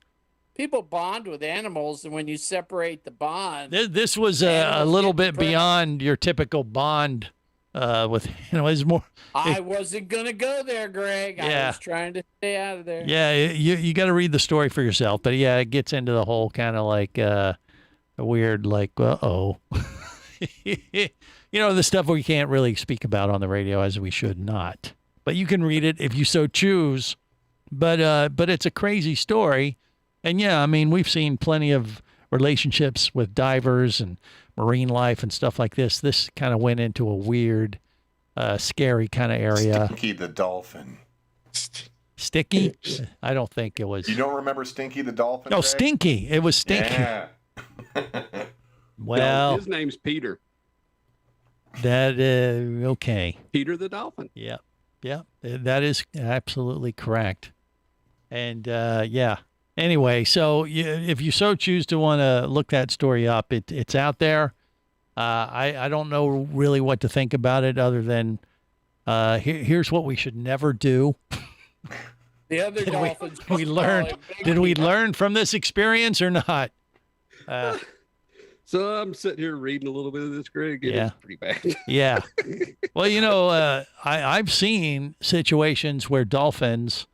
People bond with animals, and when you separate the bond... This was a little bit beyond your typical bond with, it's more... I wasn't going to go there, Greg. Yeah. I was trying to stay out of there. Yeah, you got to read the story for yourself. But yeah, it gets into the whole kind of like a weird, like, uh-oh. The stuff we can't really speak about on the radio, as we should not. But you can read it if you so choose. But it's a crazy story. And yeah, I mean, we've seen plenty of relationships with divers and marine life and stuff like this. This kind of went into a weird, scary kind of area. Stinky the dolphin. Sticky? I don't think it was. You don't remember Stinky the dolphin? No, Greg? Stinky. It was Stinky. Yeah. Well, no, his name's Peter. That okay. Peter the dolphin. Yeah, that is absolutely correct. And yeah. Anyway, so if you so choose to want to look that story up, it's out there. I don't know really what to think about it other than here's what we should never do. The other dolphins. Did we learn from this experience or not? So I'm sitting here reading a little bit of this, Greg. It's pretty bad. Yeah. Well, I've seen situations where dolphins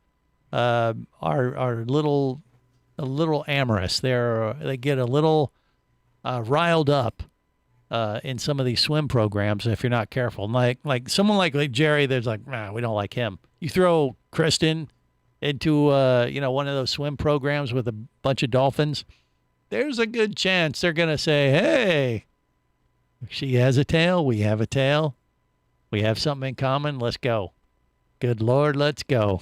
are a little amorous. They get a little riled up in some of these swim programs if you're not careful. Like someone like Jerry, there's like, we don't like him. You throw Kristen into one of those swim programs with a bunch of dolphins, there's a good chance they're gonna say, "Hey, she has a tail, we have a tail, we have something in common. Let's go." Good Lord, let's go.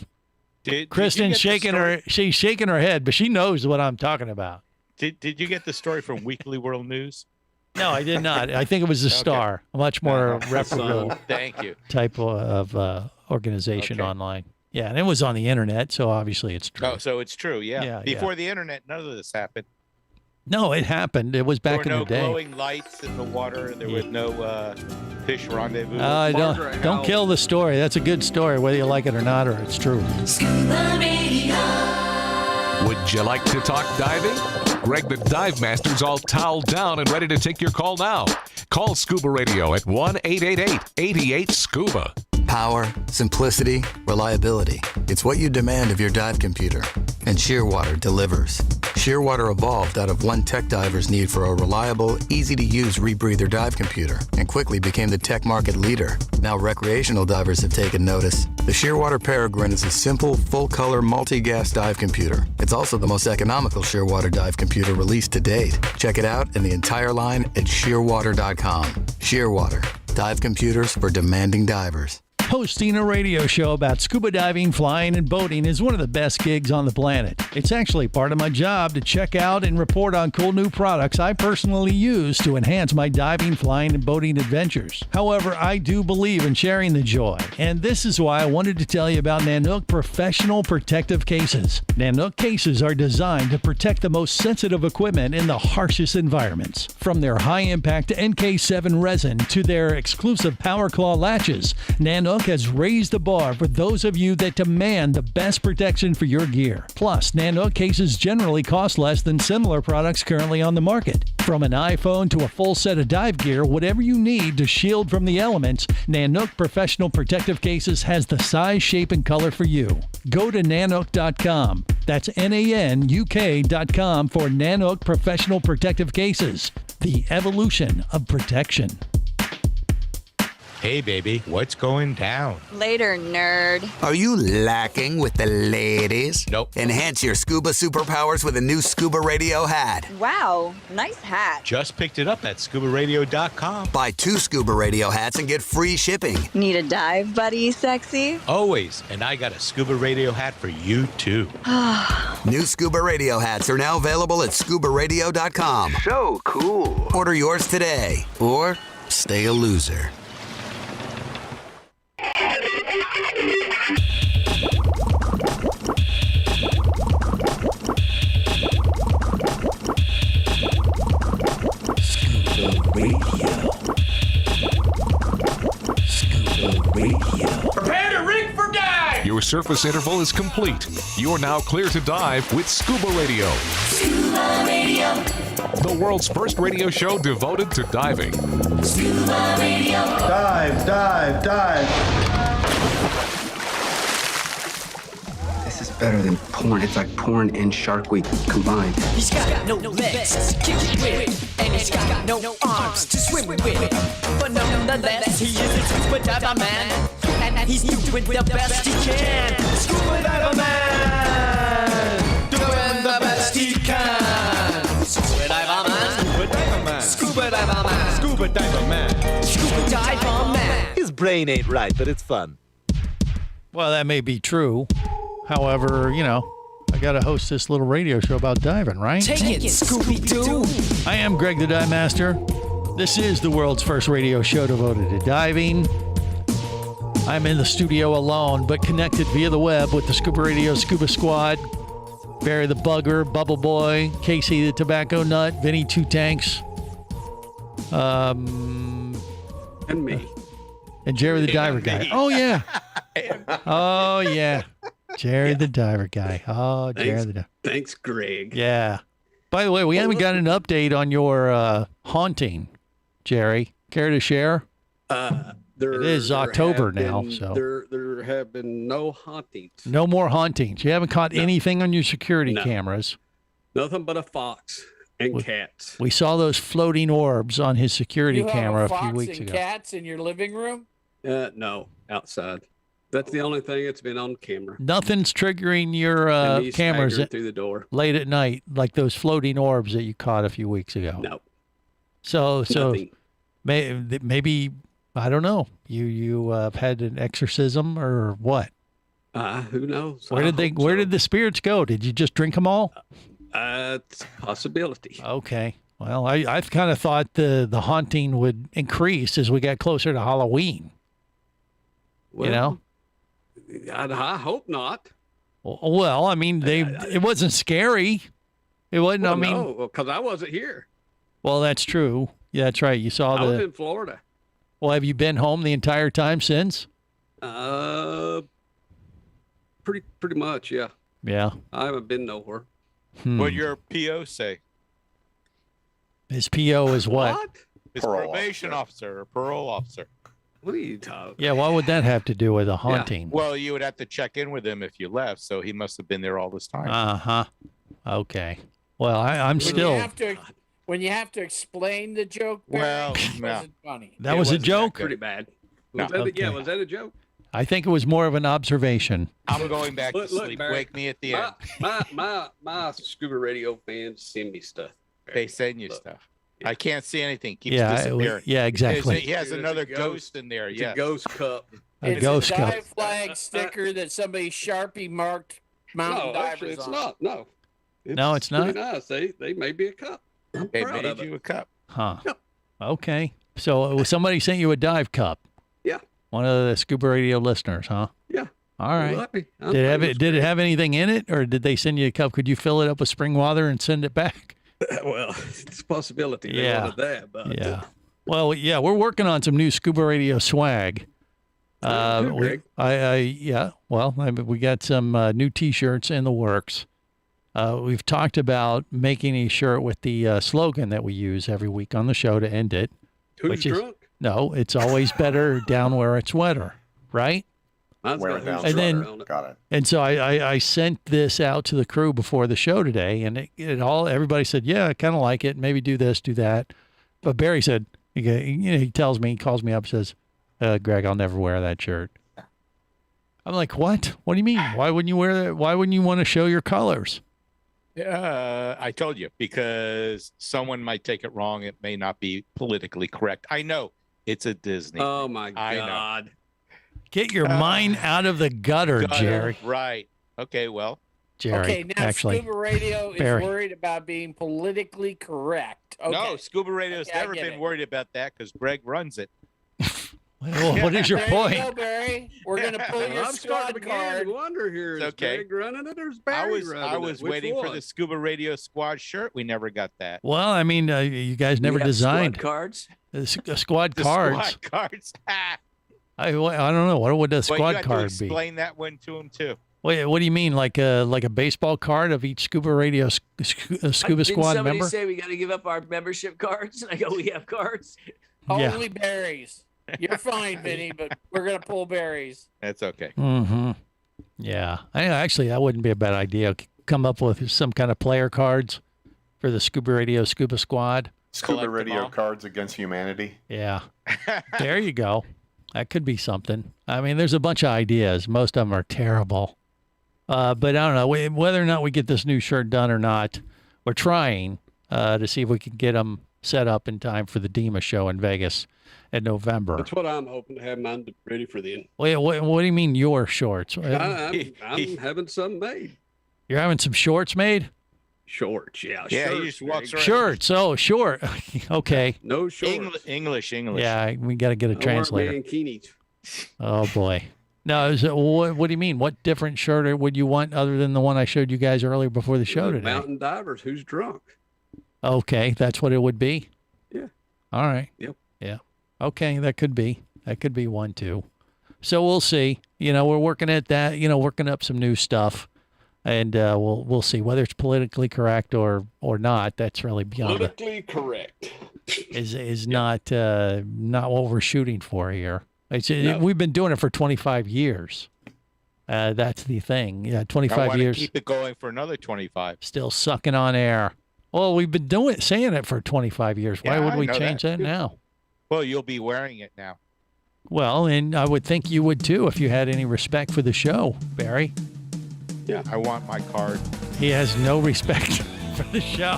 Kristen's shaking she's shaking her head, but she knows what I'm talking about. Did you get the story from Weekly World News? No, I did not. I think it was the Star, a much more reputable Thank you. type of organization online. Yeah, and it was on the internet, so obviously it's true. Oh, so it's true, yeah. Yeah, Before the internet, none of this happened. No, it happened. It was back in the day. There were no glowing lights in the water. There was no fish rendezvous. Don't kill the story. That's a good story, whether you like it or not, or it's true. Would you like to talk diving? Greg the Dive Master's all toweled down and ready to take your call now. Call Scuba Radio at 1-888-88-SCUBA. Power, simplicity, reliability. It's what you demand of your dive computer. And Shearwater delivers. Shearwater evolved out of one tech diver's need for a reliable, easy-to-use rebreather dive computer and quickly became the tech market leader. Now recreational divers have taken notice. The Shearwater Peregrine is a simple, full-color, multi-gas dive computer. It's also the most economical Shearwater dive computer released to date. Check it out and the entire line at shearwater.com. Shearwater, dive computers for demanding divers. Hosting a radio show about scuba diving, flying, and boating is one of the best gigs on the planet. It's actually part of my job to check out and report on cool new products I personally use to enhance my diving, flying, and boating adventures. However, I do believe in sharing the joy, and this is why I wanted to tell you about Nanook Professional Protective Cases. Nanook cases are designed to protect the most sensitive equipment in the harshest environments. From their high-impact NK7 resin to their exclusive Power Claw latches, Nanook has raised the bar for those of you that demand the best protection for your gear. Plus, Nanook cases generally cost less than similar products currently on the market. From an iPhone to a full set of dive gear, whatever you need to shield from the elements, Nanook Professional Protective Cases has the size, shape, and color for you. Go to nanook.com. That's NANUK.com for Nanook Professional Protective Cases. The evolution of protection. Hey, baby, what's going down? Later, nerd. Are you lacking with the ladies? Nope. Enhance your scuba superpowers with a new ScubaRadio hat. Wow, nice hat. Just picked it up at ScubaRadio.com. Buy 2 ScubaRadio hats and get free shipping. Need a dive buddy, sexy? Always, and I got a Scuba Radio hat for you, too. New ScubaRadio hats are now available at ScubaRadio.com. So cool. Order yours today, or stay a loser. Prepare to rig for dive! Your surface interval is complete. You are now clear to dive with Scuba Radio. Scuba Radio. The world's first radio show devoted to diving. Scuba Radio. Dive, dive, dive. This is better than porn. It's like porn and Shark Week combined. He's got no legs to kick it with, and he's got no arms to swim with. But nonetheless, he is a scuba diver man, and he's doing the best he can. Scuba diver man, doing the best he can. Scuba diver man, scuba diver man, scuba diver man, scuba diver man, scuba diver man. His brain ain't right, but it's fun. Well, that may be true. However, I got to host this little radio show about diving, right? Take it, Scooby-Doo. I am Greg the Dive Master. This is the world's first radio show devoted to diving. I'm in the studio alone, but connected via the web with the Scuba Radio Scuba Squad. Barry the Bugger, Bubble Boy, Casey the Tobacco Nut, Vinny Two Tanks. And me. And Jerry the Diver Guy. Oh, yeah. Oh, yeah. Jerry the Diver Guy. Oh, Jerry the Diver. Thanks, Greg. Yeah. By the way, we haven't got an update on your haunting, Jerry. Care to share? It is October now, so. There have been no hauntings. No more hauntings. You haven't caught anything on your security cameras. Nothing but a fox and cats. We saw those floating orbs on his security camera a few weeks and ago. Cats in your living room? No, outside. That's the only thing that's been on camera. Nothing's triggering your cameras through the door late at night, like those floating orbs that you caught a few weeks ago. No. So maybe I don't know. You had an exorcism or what? Who knows? Where did the spirits go? Did you just drink them all? It's a possibility. Okay. Well, I kind of thought the haunting would increase as we got closer to Halloween. Well, I hope not. Well, I mean, it wasn't scary. It wasn't. Well, I mean, no, because I wasn't here. Well, that's true. Yeah, that's right. You saw I was in Florida. Well, have you been home the entire time since? Pretty much, yeah. Yeah. I haven't been nowhere. What'd your PO say? His PO is what? His probation officer or parole officer. What are you talking? Yeah, what would that have to do with a haunting? Yeah. Well, you would have to check in with him if you left, so he must have been there all this time. Uh-huh. Okay. Well, I'm still... When you have to explain the joke, well, it wasn't funny. That was a joke? Pretty bad. No. Yeah, was that a joke? I think it was more of an observation. I'm going back to sleep. Barry, Wake me at the end. My Scuba Radio fans send me stuff. They send you stuff. I can't see anything. Keeps Yeah, disappearing. yeah, exactly. He has another ghost in there. It's Yeah, a ghost cup. It's a dive flag sticker that somebody Sharpie marked mountain divers actually, it's on. not. No. No, it's not? Pretty nice. They made me a cup. They made you a cup. Huh. Okay. So somebody sent you a dive cup. Yeah. One of the Scuba Radio listeners, huh? Yeah. All right. Well, Did it have anything in it, or did they send you a cup? Could you fill it up with spring water and send it back? Well, it's a possibility. They Yeah. wanted that, but Yeah. Well, yeah, we're working on some new Scuba Radio swag. We got some new T-shirts in the works. We've talked about making a shirt with the slogan that we use every week on the show to end it. Who's drunk? No, it's always better down where it's wetter, right? Where it down. And then, got it. and so I sent this out to the crew before the show today, and everybody said, yeah, I kind of like it. Maybe do this, do that. But Barry said, he tells me, he calls me up, says, Greg, I'll never wear that shirt. I'm like, what? What do you mean? Why wouldn't you wear that? Why wouldn't you want to show your colors? I told you, because someone might take it wrong. It may not be politically correct. I know it's a Disney. Oh my God. Know. Get your mind out of the gutter, Jerry. Right. Okay, well. Jerry, okay, now actually, Scuba Radio is Barry. worried about being politically correct. Okay. No, Scuba Radio's never been worried about that because Greg runs it. Well, what is your point? There you go, Barry. We're going to pull your I'm starting squad to card. wonder here. Is Okay. Greg running it or is Barry running it? I was Which waiting for one? the Scuba Radio squad shirt. We never got that. Well, I mean, you guys never designed squad cards. Squad The cards. squad cards. I don't know. What would a Well, squad you have card to be? explain that one to him too. Wait, what do you mean? Like a baseball card of each Scuba Radio Scuba Squad Didn't somebody member? say we got to give up our membership cards? And I go, we have cards. Yeah. Only berries. You're fine, Vinny, but we're going to pull berries. That's okay. Mm-hmm. Yeah. Actually, that wouldn't be a bad idea. Come up with some kind of player cards for the Scuba Radio Scuba Squad. Scuba Radio cards against humanity. Yeah. There you go. That could be something. I mean, there's a bunch of ideas. Most of them are terrible. But I don't know. Whether or not we get this new shirt done or not, we're trying to see if we can get them set up in time for the DEMA show in Vegas in November. That's what I'm hoping to have mine ready for then. Wait, what do you mean your shorts? I'm having some made. You're having some shorts made? Shorts, yeah. Yeah, shirts, he just walks around. Shirts, oh, short. Okay. No shorts. English. Yeah, we got to get a translator. Mankinis. Oh, boy. No, what do you mean? What different shirt would you want other than the one I showed you guys earlier before the show today? Mountain divers, who's drunk? Okay, that's what it would be? Yeah. All right. Yep. Yeah. Okay, that could be one too. So we'll see. We're working at that, working up some new stuff. And we'll see whether it's politically correct or not. That's really beyond politically correct. Is not what we're shooting for here. We've been doing it for 25 years. That's the thing. Yeah, 25 years. Keep it going for another 25. Still sucking on air. Well, we've been saying it for 25 years. Why would we change that now? Well, you'll be wearing it now. Well, and I would think you would too if you had any respect for the show, Barry. Yeah. I want my card. He has no respect for the show.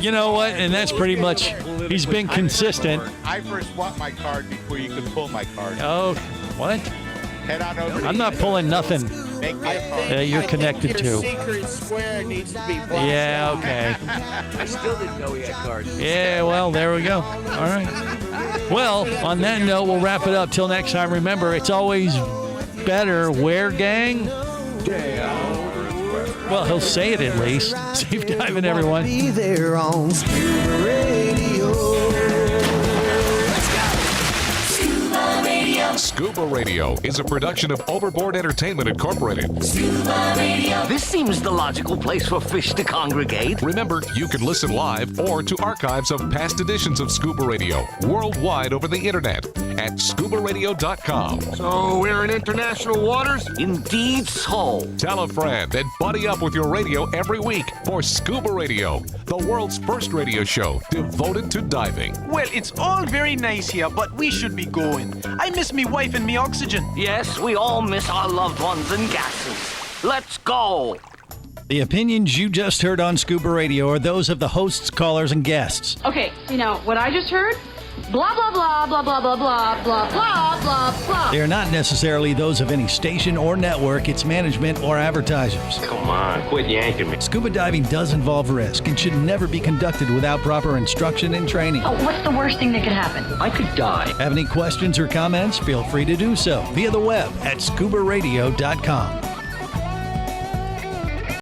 You know what? And that's pretty much, he's been consistent. I first want my card before you can pull my card. Oh, what? Head on over. I'm not pulling nothing Make me a card. that you're connected Your to. secret square needs to be blocked Yeah, out. okay. I still didn't know he had cards. Yeah, well, there we go. All right. Well, on that note, we'll wrap it up. Till next time, remember, it's always better where, gang? Well, he'll say it at least. Safe diving, everyone. Be there on Scuba Radio. Scuba Radio. Scuba Radio is a production of Overboard Entertainment Incorporated. Scuba Radio. This seems the logical place for fish to congregate. Remember, you can listen live or to archives of past editions of Scuba Radio worldwide over the internet at ScubaRadio.com. So we're in international waters? Indeed so. Tell a friend and buddy up with your radio every week for Scuba Radio, the world's first radio show devoted to diving. Well, it's all very nice here, but we should be going. I miss me wife and me oxygen. Yes, we all miss our loved ones and gases. Let's go. The opinions you just heard on Scuba Radio are those of the hosts, callers, and guests. Okay, what I just heard? Blah, blah, blah, blah, blah, blah, blah, blah, blah, blah, blah. They are not necessarily those of any station or network, its management, or advertisers. Come on, quit yanking me. Scuba diving does involve risk and should never be conducted without proper instruction and training. Oh, what's the worst thing that could happen? I could die. Have any questions or comments? Feel free to do so via the web at ScubaRadio.com.